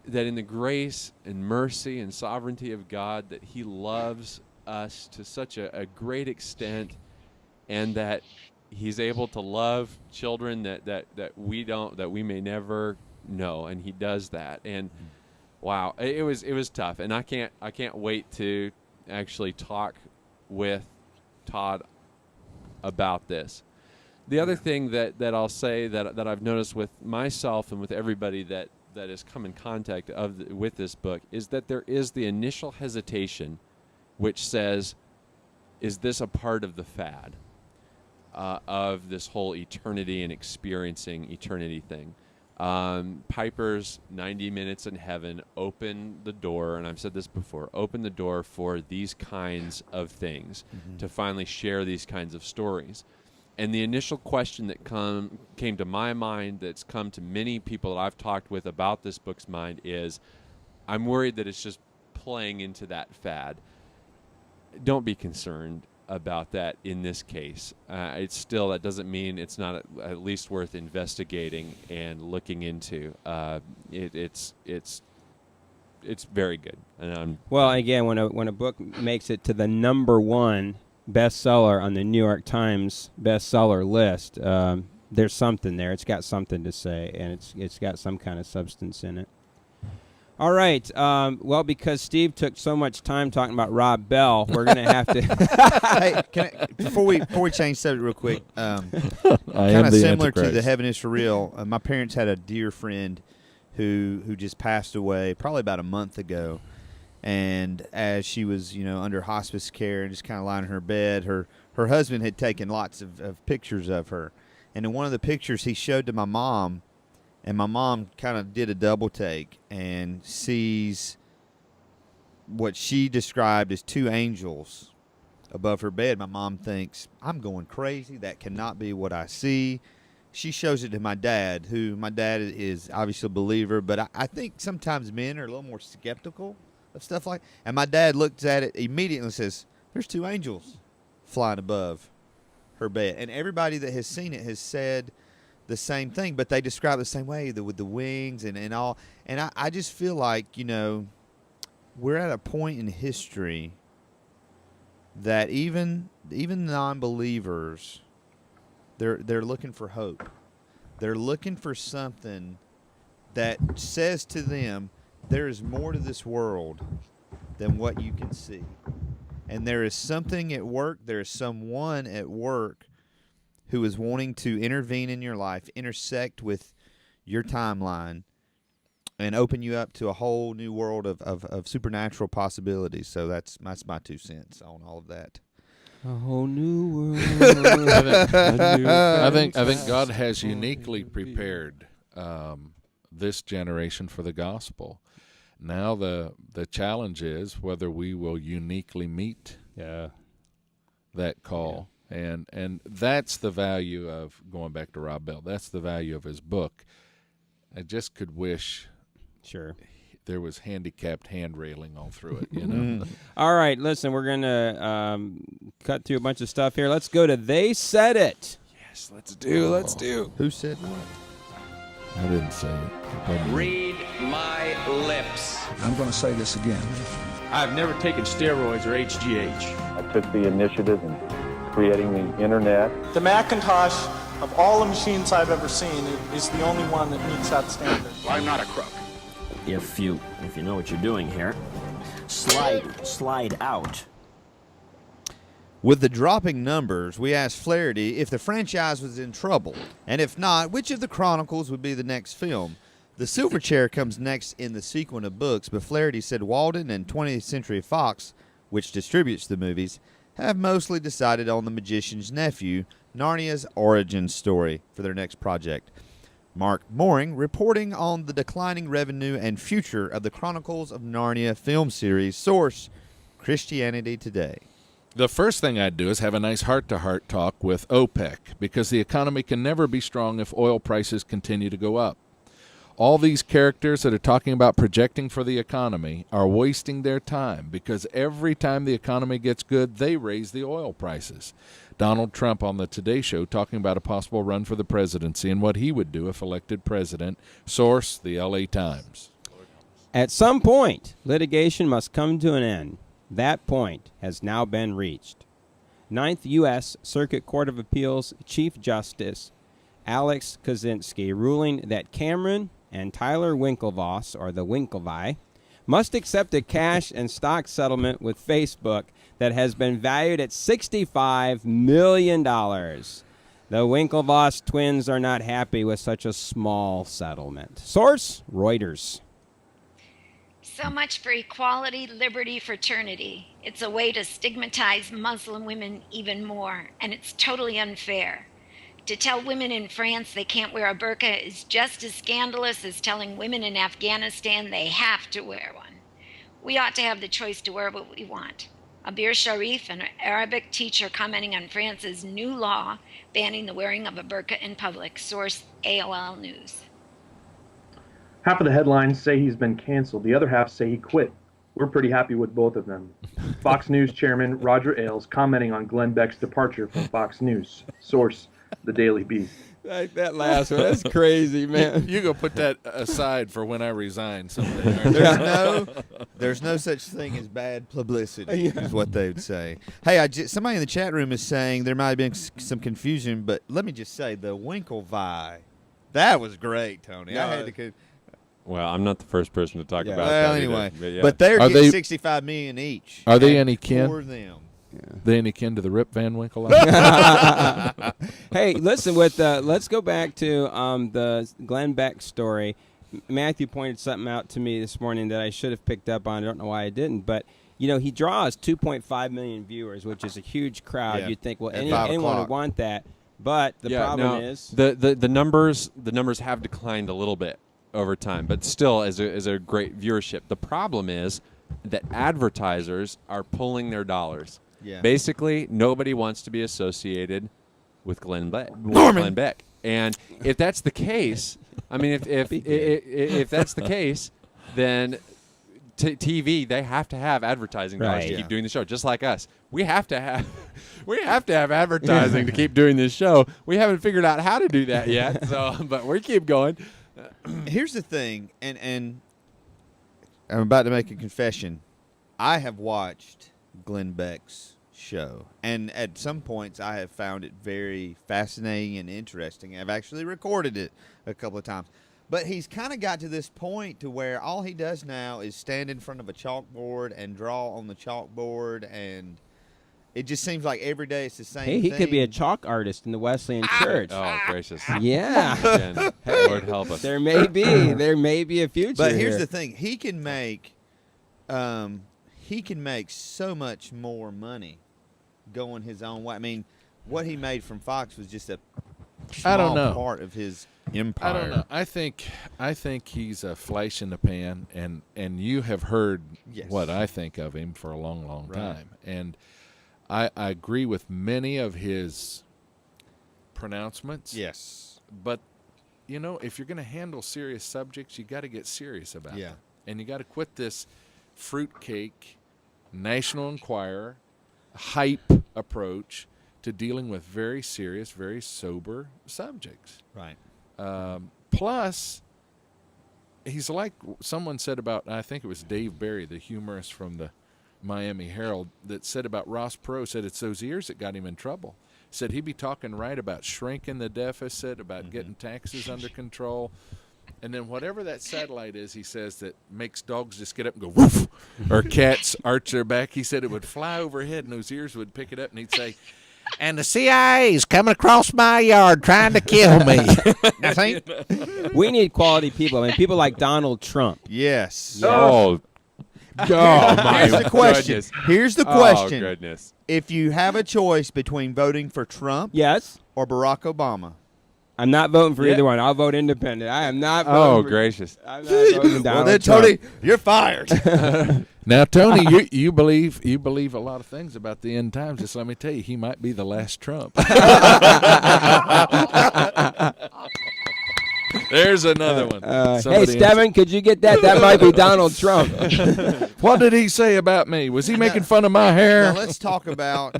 that in the grace and mercy and sovereignty of God, that He loves us to such a great extent, and that He's able to love children that we may never know, and He does that. And wow, it was tough, and I can't wait to actually talk with Todd about this. The other thing that I'll say that I've noticed with myself and with everybody that has come in contact with this book is that there is the initial hesitation, which says, is this a part of the fad of this whole eternity and experiencing eternity thing? Piper's 90 Minutes in Heaven opened the door, and I've said this before, opened the door for these kinds of things, to finally share these kinds of stories. And the initial question that came to my mind, that's come to many people that I've talked with about this book's mind, is I'm worried that it's just playing into that fad. Don't be concerned about that in this case. It's still, that doesn't mean it's not at least worth investigating and looking into. It's very good. And well, again, when a book makes it to the #1 bestseller on the New York Times bestseller list, there's something there. It's got something to say, and it's got some kind of substance in it. All right. Well, because Steve took so much time talking about Rob Bell, we're going to have to. Hey, before we change subject real quick, kind of similar to the Heaven is for Real. My parents had a dear friend who just passed away probably about a month ago, and as she was under hospice care and just kind of lying in her bed, her husband had taken lots of pictures of her, and in one of the pictures he showed to my mom. And my mom kind of did a double take and sees what she described as 2 angels above her bed. My mom thinks, I'm going crazy. That cannot be what I see. She shows it to my dad, who my dad is obviously a believer, but I think sometimes men are a little more skeptical of stuff like that. And my dad looks at it immediately and says, there's 2 angels flying above her bed. And everybody that has seen it has said the same thing, but they describe it the same way, with the wings and all. And I just feel like, we're at a point in history that even non-believers, they're looking for hope. They're looking for something that says to them, there is more to this world than what you can see. And there is something at work, there is someone at work who is wanting to intervene in your life, intersect with your timeline, and open you up to a whole new world of supernatural possibilities. So that's my 2 cents on all of that. A whole new world. I think God has uniquely prepared this generation for the gospel. Now the challenge is whether we will uniquely meet that call. Yeah. And that's the value of, going back to Rob Bell, that's the value of his book. I just could wish there was handicapped hand railing all through it, All right, listen, we're going to cut through a bunch of stuff here. Let's go to They Said It. Yes, let's do. Who said what? I didn't say it. Read my lips. I'm going to say this again. I've never taken steroids or HGH. I took the initiative in creating the internet. The Macintosh, of all the machines I've ever seen, is the only one that meets that standard. Well, I'm not a crook. If you know what you're doing here, slide out. With the dropping numbers, we asked Flaherty if the franchise was in trouble, and if not, which of the Chronicles would be the next film. The Silver Chair comes next in the sequence of books, but Flaherty said Walden and 20th Century Fox, which distributes the movies, have mostly decided on The Magician's Nephew, Narnia's origin story, for their next project. Mark Mooring reporting on the declining revenue and future of the Chronicles of Narnia film series. Source, Christianity Today. The first thing I'd do is have a nice heart-to-heart talk with OPEC, because the economy can never be strong if oil prices continue to go up. all these characters that are talking about projecting for the economy are wasting their time, because every time the economy gets good, they raise the oil prices. Donald Trump on the Today Show talking about a possible run for the presidency and what he would do if elected president. Source, the LA Times. At some point, litigation must come to an end. That point has now been reached. 9th U.S. Circuit Court of Appeals Chief Justice Alex Kozinski ruling that Cameron and Tyler Winklevoss, or the Winklevi, must accept a cash and stock settlement with Facebook that has been valued at $65 million. The Winklevoss twins are not happy with such a small settlement. Source, Reuters. So much for equality, liberty, fraternity. It's a way to stigmatize Muslim women even more, and it's totally unfair. To tell women in France they can't wear a burqa is just as scandalous as telling women in Afghanistan they have to wear one. We ought to have the choice to wear what we want. Abir Sharif, an Arabic teacher commenting on France's new law banning the wearing of a burqa in public. Source, AOL News. Half of the headlines say he's been canceled. The other half say he quit. We're pretty happy with both of them. Fox News chairman Roger Ailes commenting on Glenn Beck's departure from Fox News. Source, The Daily Beast. Like that last one, that's crazy, man. You go put that aside for when I resign someday. Aren't you? There's no such thing as bad publicity, is what they would say. Hey, somebody in the chat room is saying there might have been some confusion, but let me just say the Winklevi, that was great, Tony. No. I had to. Well, I'm not the first person to talk about Well, that. anyway, Either, but they're getting $65 million each. Are they any kin? For them. They any kin to the Rip Van Winkle? Hey, listen. Let's go back to the Glenn Beck story. Matthew pointed something out to me this morning that I should have picked up on. I don't know why I didn't, but he draws 2.5 million viewers, which is a huge crowd. Yeah. You'd think, well, At anyone 5:00. would want that, but the problem is the numbers have declined a little bit over time, but still is a great viewership. The problem is that advertisers are pulling their dollars. Yeah. Basically, nobody wants to be associated with Glenn Beck. And if that's the case, I mean, if that's the case, then TV, they have to have advertising dollars to keep doing the show, just like us. We have to have advertising to keep doing this show. We haven't figured out how to do that yet, but we keep going. Here's the thing, and I'm about to make a confession. I have watched Glenn Beck's show, and at some points I have found it very fascinating and interesting. I've actually recorded it a couple of times. But he's kind of got to this point to where all he does now is stand in front of a chalkboard and draw on the chalkboard, and it just seems like every day it's the same thing. Hey, he could be a chalk artist in the Wesleyan Church. Oh, gracious. Yeah. Again, Lord help us. There may be a future. But here's here. the thing: he can make so much more money going his own way. I mean, what he made from Fox was just a small part of his empire. I don't know. I think he's a flash in the pan, and you have heard what I think of him for a long, long time. And I agree with many of his pronouncements. Yes. But, if you're going to handle serious subjects, you got to get serious about them. And you got to quit this fruitcake, National Enquirer, hype approach to dealing with very serious, very sober subjects. Right. Plus, he's like someone said about, I think it was Dave Barry, the humorist from the Miami Herald, that said about Ross Perot, said it's those ears that got him in trouble. Said he'd be talking right about shrinking the deficit, about getting taxes under control. And then whatever that satellite is, he says, that makes dogs just get up and go woof, or cats arch their back, he said it would fly overhead and those ears would pick it up and he'd say, and the CIA's coming across my yard trying to kill me. We need quality people. I mean, people like Donald Trump. Yes. Oh, my Here's the question. goodness. Here's the question. Oh, goodness. If you have a choice between voting for Trump or Barack Obama. I'm not voting for either one. I'll vote independent. I am not voting for gracious. I'm not voting Donald Well, then, Trump. Tony, you're fired. Now, Tony, you believe a lot of things about the end times. Just let me tell you, he might be the last Trump. There's another one. Hey, Somebody Stevan, could you get that? That might be Donald Trump. What did he say about me? Was he making fun of my hair? Now let's talk about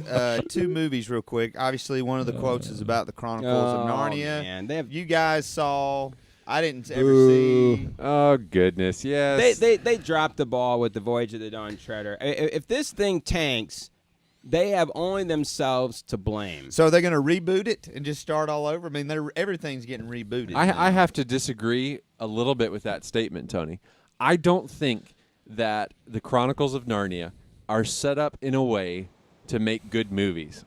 2 movies real quick. Obviously, one of the quotes is about the Chronicles of Narnia. Man, You guys saw. I didn't ever see. Oh goodness, yes. They dropped the ball with the Voyage of the Dawn Treader. If this thing tanks, they have only themselves to blame. So are they going to reboot it and just start all over? I mean, everything's getting rebooted. I have to disagree a little bit with that statement, Tony. I don't think that the Chronicles of Narnia are set up in a way to make good movies.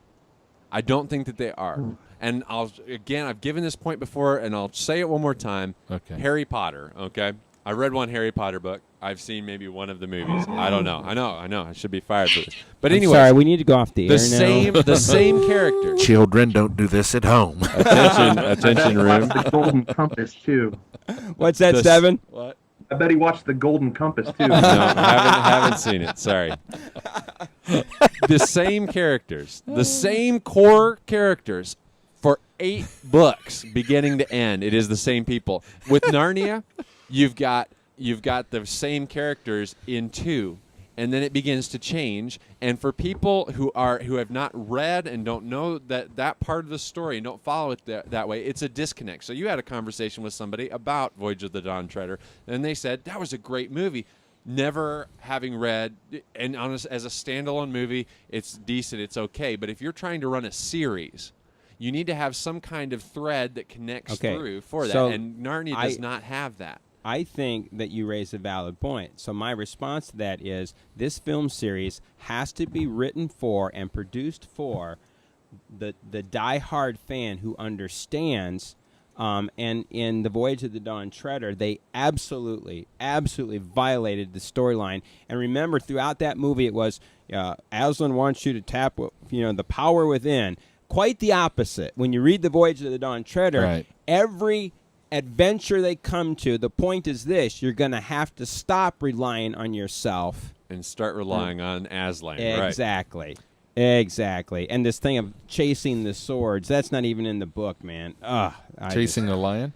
I don't think that they are. And I've given this point before, and I'll say it one more time. Okay. Harry Potter, okay? I read one Harry Potter book. I've seen maybe one of the movies. I don't know. I know. I should be fired for this. But anyway, sorry, we need to go off the air now. The same character. Children, don't do this at home. Attention room. The Golden Compass too. What's that, Stevan? What? I bet he watched the Golden Compass too. No, I haven't seen it. Sorry. The same characters, the same core characters for 8 books, beginning to end. It is the same people. With Narnia, you've got the same characters in 2, and then it begins to change. And for people who have not read and don't know that part of the story and don't follow it that way, it's a disconnect. So you had a conversation with somebody about Voyage of the Dawn Treader, and they said that was a great movie. Never having read, and as a standalone movie, it's decent, it's okay. But if you're trying to run a series, you need to have some kind of thread that connects through for that. So and Narnia does not have that. I think that you raise a valid point. So my response to that is this film series has to be written for and produced for the diehard fan who understands. And in The Voyage of the Dawn Treader, they absolutely violated the storyline. And remember, throughout that movie, it was Aslan wants you to tap, the power within. Quite the opposite. When you read The Voyage of the Dawn Treader, every adventure they come to, the point is this: you're going to have to stop relying on yourself and start relying on Aslan. Exactly. Exactly. And this thing of chasing the swords, that's not even in the book, man. Chasing a lion?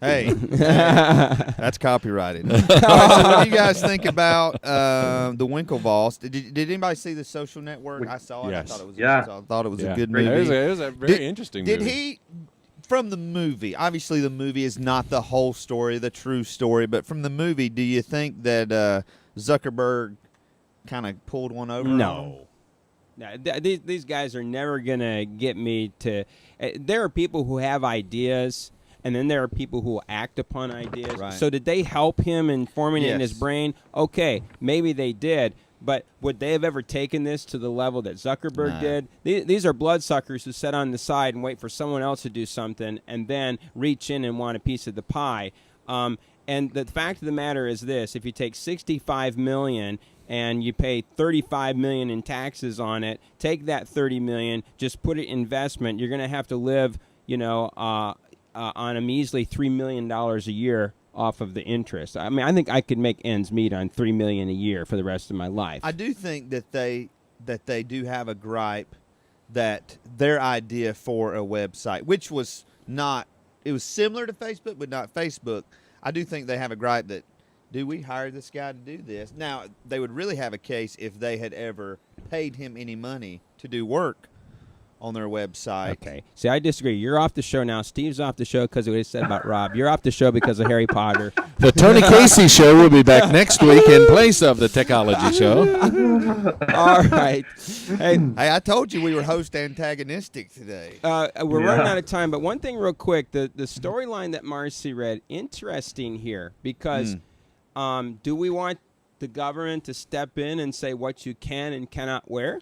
Hey, that's copyrighted. All right, so what do you guys think about the Winklevoss? Did anybody see The Social Network? I saw it. Yes. I thought it was a good movie. It was a very interesting movie. Did he, from the movie, obviously the movie is not the whole story, the true story, but from the movie, do you think that Zuckerberg kind of pulled one over? No. These guys are never going to get me to there are people who have ideas, and then there are people who will act upon ideas. Right. So did they help him in forming it in his brain? Okay, maybe they did. But would they have ever taken this to the level that Zuckerberg did? These are bloodsuckers who sit on the side and wait for someone else to do something and then reach in and want a piece of the pie. And the fact of the matter is this: if you take $65 million and you pay $35 million in taxes on it, take that $30 million, just put it in investment, you're going to have to live, on a measly $3 million a year off of the interest. I mean, I think I could make ends meet on $3 million a year for the rest of my life. I do think that they do have a gripe that their idea for a website, which was not, it was similar to Facebook, but not Facebook. I do think they have a gripe that, do we hire this guy to do this? Now, they would really have a case if they had ever paid him any money to do work on their website. Okay. See, I disagree. You're off the show now. Steve's off the show because of what he said about Rob. You're off the show because of Harry Potter. The Tony Casey Show will be back next week in place of the Technology Show. All right. Hey, I told you we were host antagonistic today. We're running out of time, but one thing real quick, the storyline that Marcy read, interesting here, because do we want the government to step in and say what you can and cannot wear?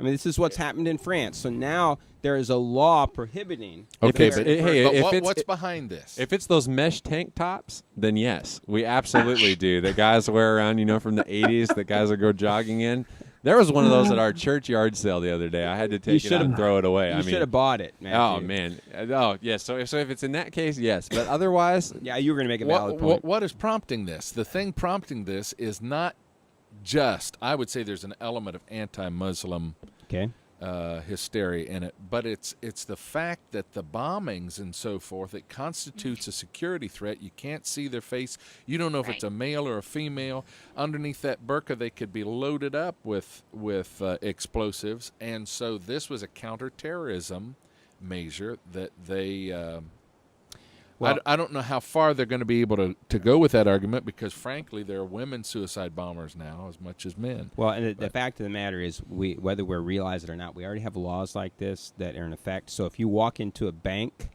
I mean, this is what's happened in France. So now there is a law prohibiting. Okay, but what's behind this? If it's those mesh tank tops, then yes, we absolutely do. The guys wear around, from the 80s, the guys that go jogging in. There was one of those at our church yard sale the other day. I had to take it out and throw it away. You should have bought it, Matthew. Oh, man. Oh, yes. So if it's in that case, yes. But otherwise. Yeah, you were going to make a valid point. What is prompting this? The thing prompting this is not just, I would say there's an element of anti-Muslim hysteria in it, but it's the fact that the bombings and so forth, it constitutes a security threat. You can't see their face. You don't know if it's a male or a female. Underneath that burqa, they could be loaded up with explosives, and so this was a counterterrorism measure that they. I don't know how far they're going to be able to go with that argument, because, frankly, there are women suicide bombers now as much as men. Well, and the fact of the matter is, whether we realize it or not, we already have laws like this that are in effect. So if you walk into a bank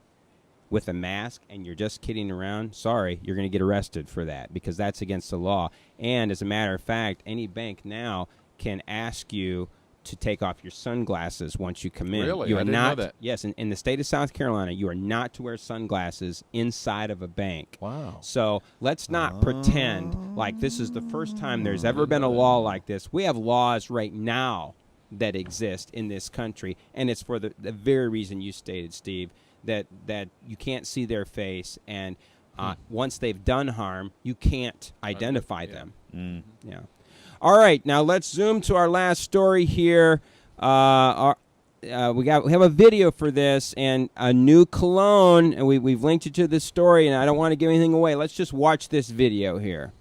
with a mask and you're just kidding around, sorry, you're going to get arrested for that, because that's against the law. And as a matter of fact, any bank now can ask you to take off your sunglasses once you come in. Really? You are I didn't not, know that. Yes, in the state of South Carolina, you are not to wear sunglasses inside of a bank. Wow. So let's not pretend like this is the first time there's ever been a law like this. We have laws right now that exist in this country, and it's for the very reason you stated, Steve, that you can't see their face, and once they've done harm, you can't identify them. Yeah. All right, now let's zoom to our last story here. We have a video for this, and a new cologne, and we've linked you to this story, and I don't want to give anything away. Let's just watch this video here.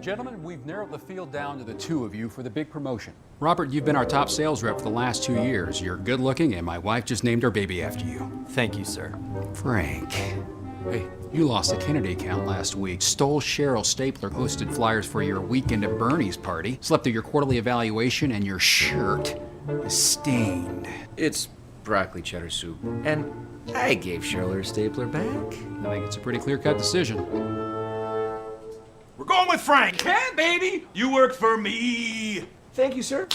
Gentlemen, we've narrowed the field down to the two of you for the big promotion. Robert, you've been our top sales rep for the last 2 years. You're good looking, and my wife just named her baby after you. Thank you, sir. Frank. Hey, you lost the Kennedy account last week, stole Cheryl Stapler hosted flyers for your weekend at Bernie's party, slept through your quarterly evaluation, and your shirt is stained. It's broccoli cheddar soup, and I gave Cheryl her stapler back. I think it's a pretty clear-cut decision. We're going with Frank. Yeah, baby. You work for me. Thank you, sir.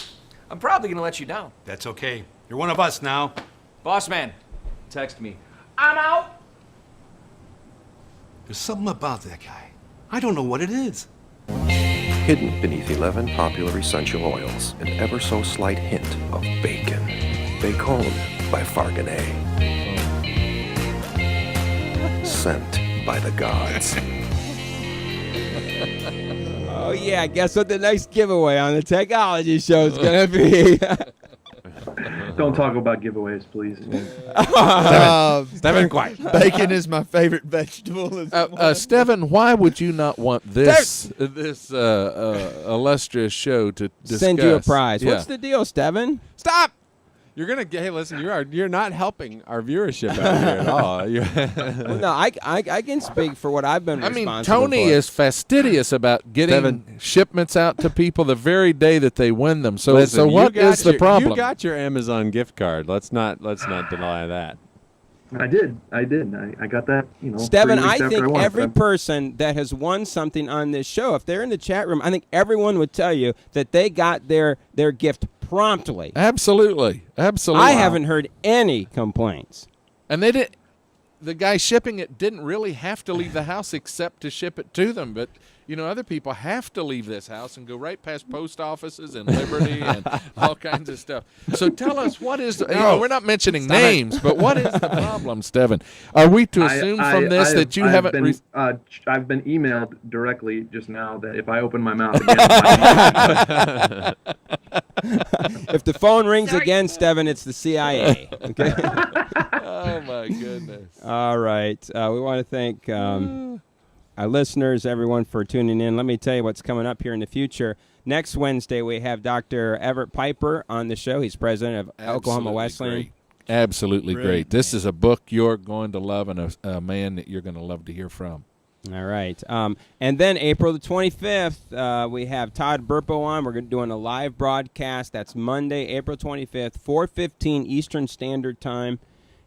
I'm probably gonna let you down. That's okay. You're one of us now. Boss man, text me. I'm out. There's something about that guy. I don't know what it is. Hidden beneath 11 popular essential oils, an ever so slight hint of bacon. Bacon by Farganet. Sent by the gods. Oh, yeah, guess what the next giveaway on the technology show is going to be? Don't talk about giveaways, please. Stevan, quiet. Bacon is my favorite vegetable. Stevan, why would you not want this illustrious show to discuss? Send you a prize. Yeah. What's the deal, Stevan? Stop! You're gonna get. Hey, listen. You're not helping our viewership out here at all. Well, no, I can speak for what I've been responsible for. Tony is fastidious about getting shipments out to people the very day that they win them. So, listen, what is the problem? You got your Amazon gift card. Let's not deny that. I did. I got that. Stevan, 3 weeks I after think won it, every but person that has won something on this show, if they're in the chat room, I think everyone would tell you that they got their gift promptly. Absolutely. I haven't heard any complaints. And they did. The guy shipping it didn't really have to leave the house except to ship it to them. But, other people have to leave this house and go right past post offices and Liberty and all kinds of stuff. So tell us, what is we're not mentioning names, but what is the problem, Stevan? Are we to assume from this that you haven't... I've been emailed directly just now that if I open my mouth again... If the phone rings again, Stevan, it's the CIA. Okay? Oh, my goodness. All right. We want to thank our listeners, everyone, for tuning in. Let me tell you what's coming up here in the future. Next Wednesday, we have Dr. Everett Piper on the show. He's president of Oklahoma Wesleyan. Great. Absolutely great. This is a book you're going to love and a man that you're going to love to hear from. All right. And then April the 25th, we have Todd Burpo on. We're doing a live broadcast. That's Monday, April 25th, 4:15 Eastern Standard Time.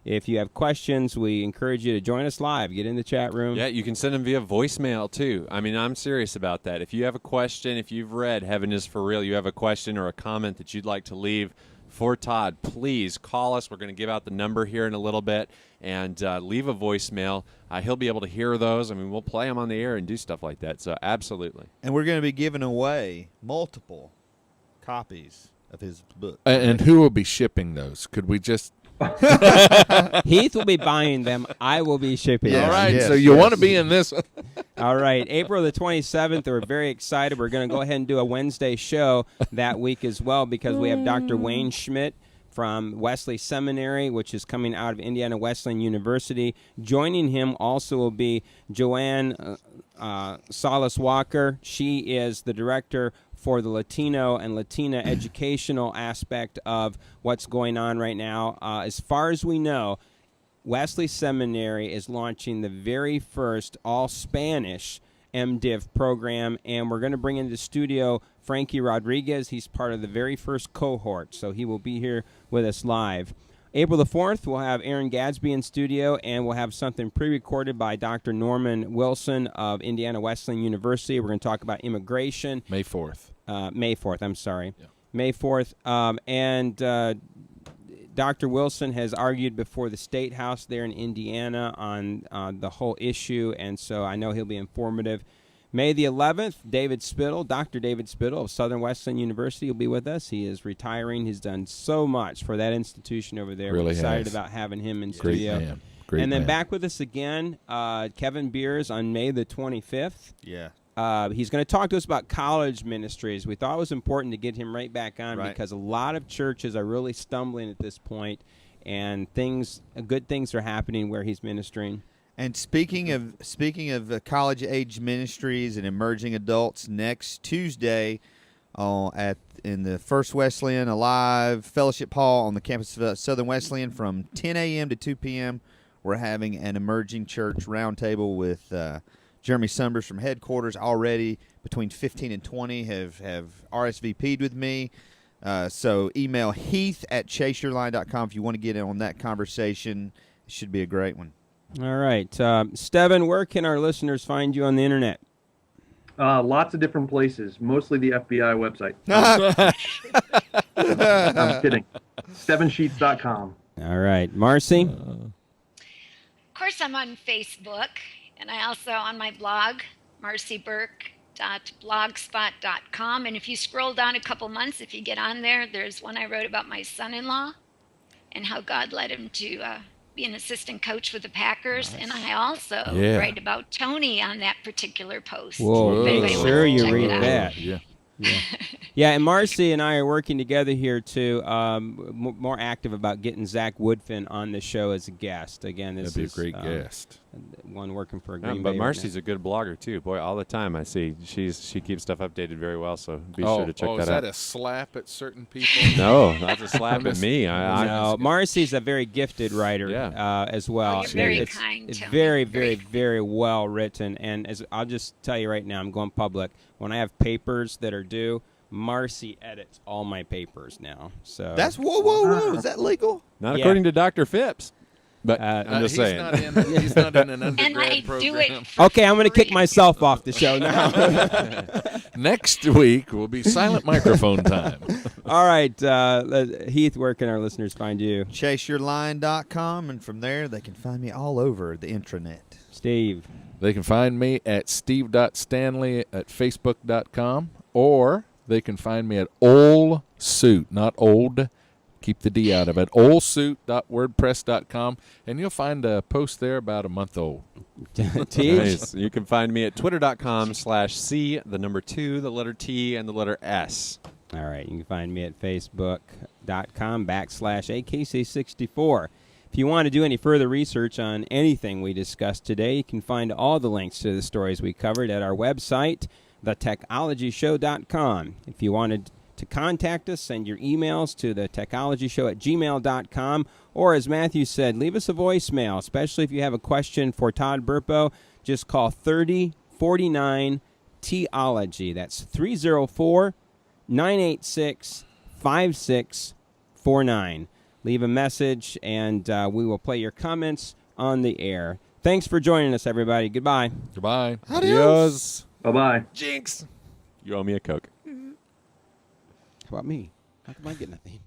If you have questions, we encourage you to join us live. Get in the chat room. Yeah, you can send them via voicemail, too. I mean, I'm serious about that. If you have a question, if you've read Heaven is for Real, you have a question or a comment that you'd like to leave for Todd, please call us. We're going to give out the number here in a little bit and leave a voicemail. He'll be able to hear those. I mean, we'll play them on the air and do stuff like that. So, absolutely. And we're going to be giving away multiple copies of his book. And who will be shipping those? Could we just... Heath will be buying them. I will be shipping them. All right, so you want to be in this one. All right, April the 27th, we're very excited. We're going to go ahead and do a Wednesday show that week as well because we have Dr. Wayne Schmidt from Wesley Seminary, which is coming out of Indiana Wesleyan University. Joining him also will be Joanne Salas Walker. She is the director for the Latino and Latina educational aspect of what's going on right now. As far as we know, Wesley Seminary is launching the very first all-Spanish MDiv program, and we're going to bring into the studio Frankie Rodriguez. He's part of the very first cohort, so he will be here with us live. April the 4th, we'll have Aaron Gadsby in studio, and we'll have something pre-recorded by Dr. Norman Wilson of Indiana Wesleyan University. We're going to talk about immigration. May 4th. May 4th, I'm sorry. Yeah. May 4th. Dr. Wilson has argued before the State House there in Indiana on the whole issue, and so I know he'll be informative. May the 11th, David Spittle, Dr. David Spittle of Southern Wesleyan University will be with us. He is retiring. He's done so much for that institution over there. Really We're excited has. about having him in Great studio. man. Great and then man. back with us again, Kevin Beers on May the 25th. Yeah. He's going to talk to us about college ministries. We thought it was important to get him right back on because a lot of churches are really stumbling at this point, and good things are happening where he's ministering. And speaking of college age ministries and emerging adults, next Tuesday in the First Wesleyan Alive Fellowship Hall on the campus of Southern Wesleyan from 10 a.m. to 2 p.m., we're having an emerging church roundtable with Jeremy Sumbers from headquarters. Already between 15 and 20 have RSVP'd with me. So email heath@chaseyourline.com if you want to get in on that conversation. It should be a great one. All right. Stevan, where can our listeners find you on the internet? Lots of different places, mostly the FBI website. I'm kidding. StevanSheets.com. All right. Marcy? Of course, I'm on Facebook, and I also on my blog, marcyburke.blogspot.com. And if you scroll down a couple months, if you get on there, there's one I wrote about my son-in-law and how God led him to be an assistant coach with the Packers. Nice. And I also write about Tony on that particular post. Whoa, make sure you read that. Yeah. Yeah, and Marcy and I are working together here to more active about getting Zach Woodfin on the show as a guest. Again, this That'd be a great guest. One working for Green Bay. But Marcy's a good blogger too. Boy, all the time I see she keeps stuff updated very well. So be sure to check that out. Is that a slap at certain people? No, that's a slap at me. No, Marcy's a very gifted writer as well. Oh, you're very kind. It's very, very, very well written. And as I'll just tell you right now, I'm going public. When I have papers that are due, Marcy edits all my papers now. So that's whoa. Is that legal? Not according to Dr. Phipps. But I'm just saying. He's not in an undergrad program. Okay, I'm going to kick myself off the show now. Next week will be silent microphone time. All right, Heath, where can our listeners find you? ChaseYourLine.com, and from there they can find me all over the intranet. Steve. They can find me at steve.stanley at facebook.com, or they can find me at Ole Suit, not old. Keep the D out of it. Olesuit.wordpress.com, and you'll find a post there about a month old. Nice. You can find me at twitter.com/C, the number 2, the letter T, and the letter S. All right. You can find me at facebook.com/AKC64. If you want to do any further research on anything we discussed today, you can find all the links to the stories we covered at our website, thetechnologyshow.com. If you wanted to contact us, send your emails to thetechnologyshow@gmail.com, or as Matthew said, leave us a voicemail, especially if you have a question for Todd Burpo. Just call 3049-TEOLOGY. That's 304-986-5649. Leave a message, and we will play your comments on the air. Thanks for joining us, everybody. Goodbye. Goodbye. Adios. Bye-bye. Jinx. You owe me a Coke. How about me? How come I get nothing?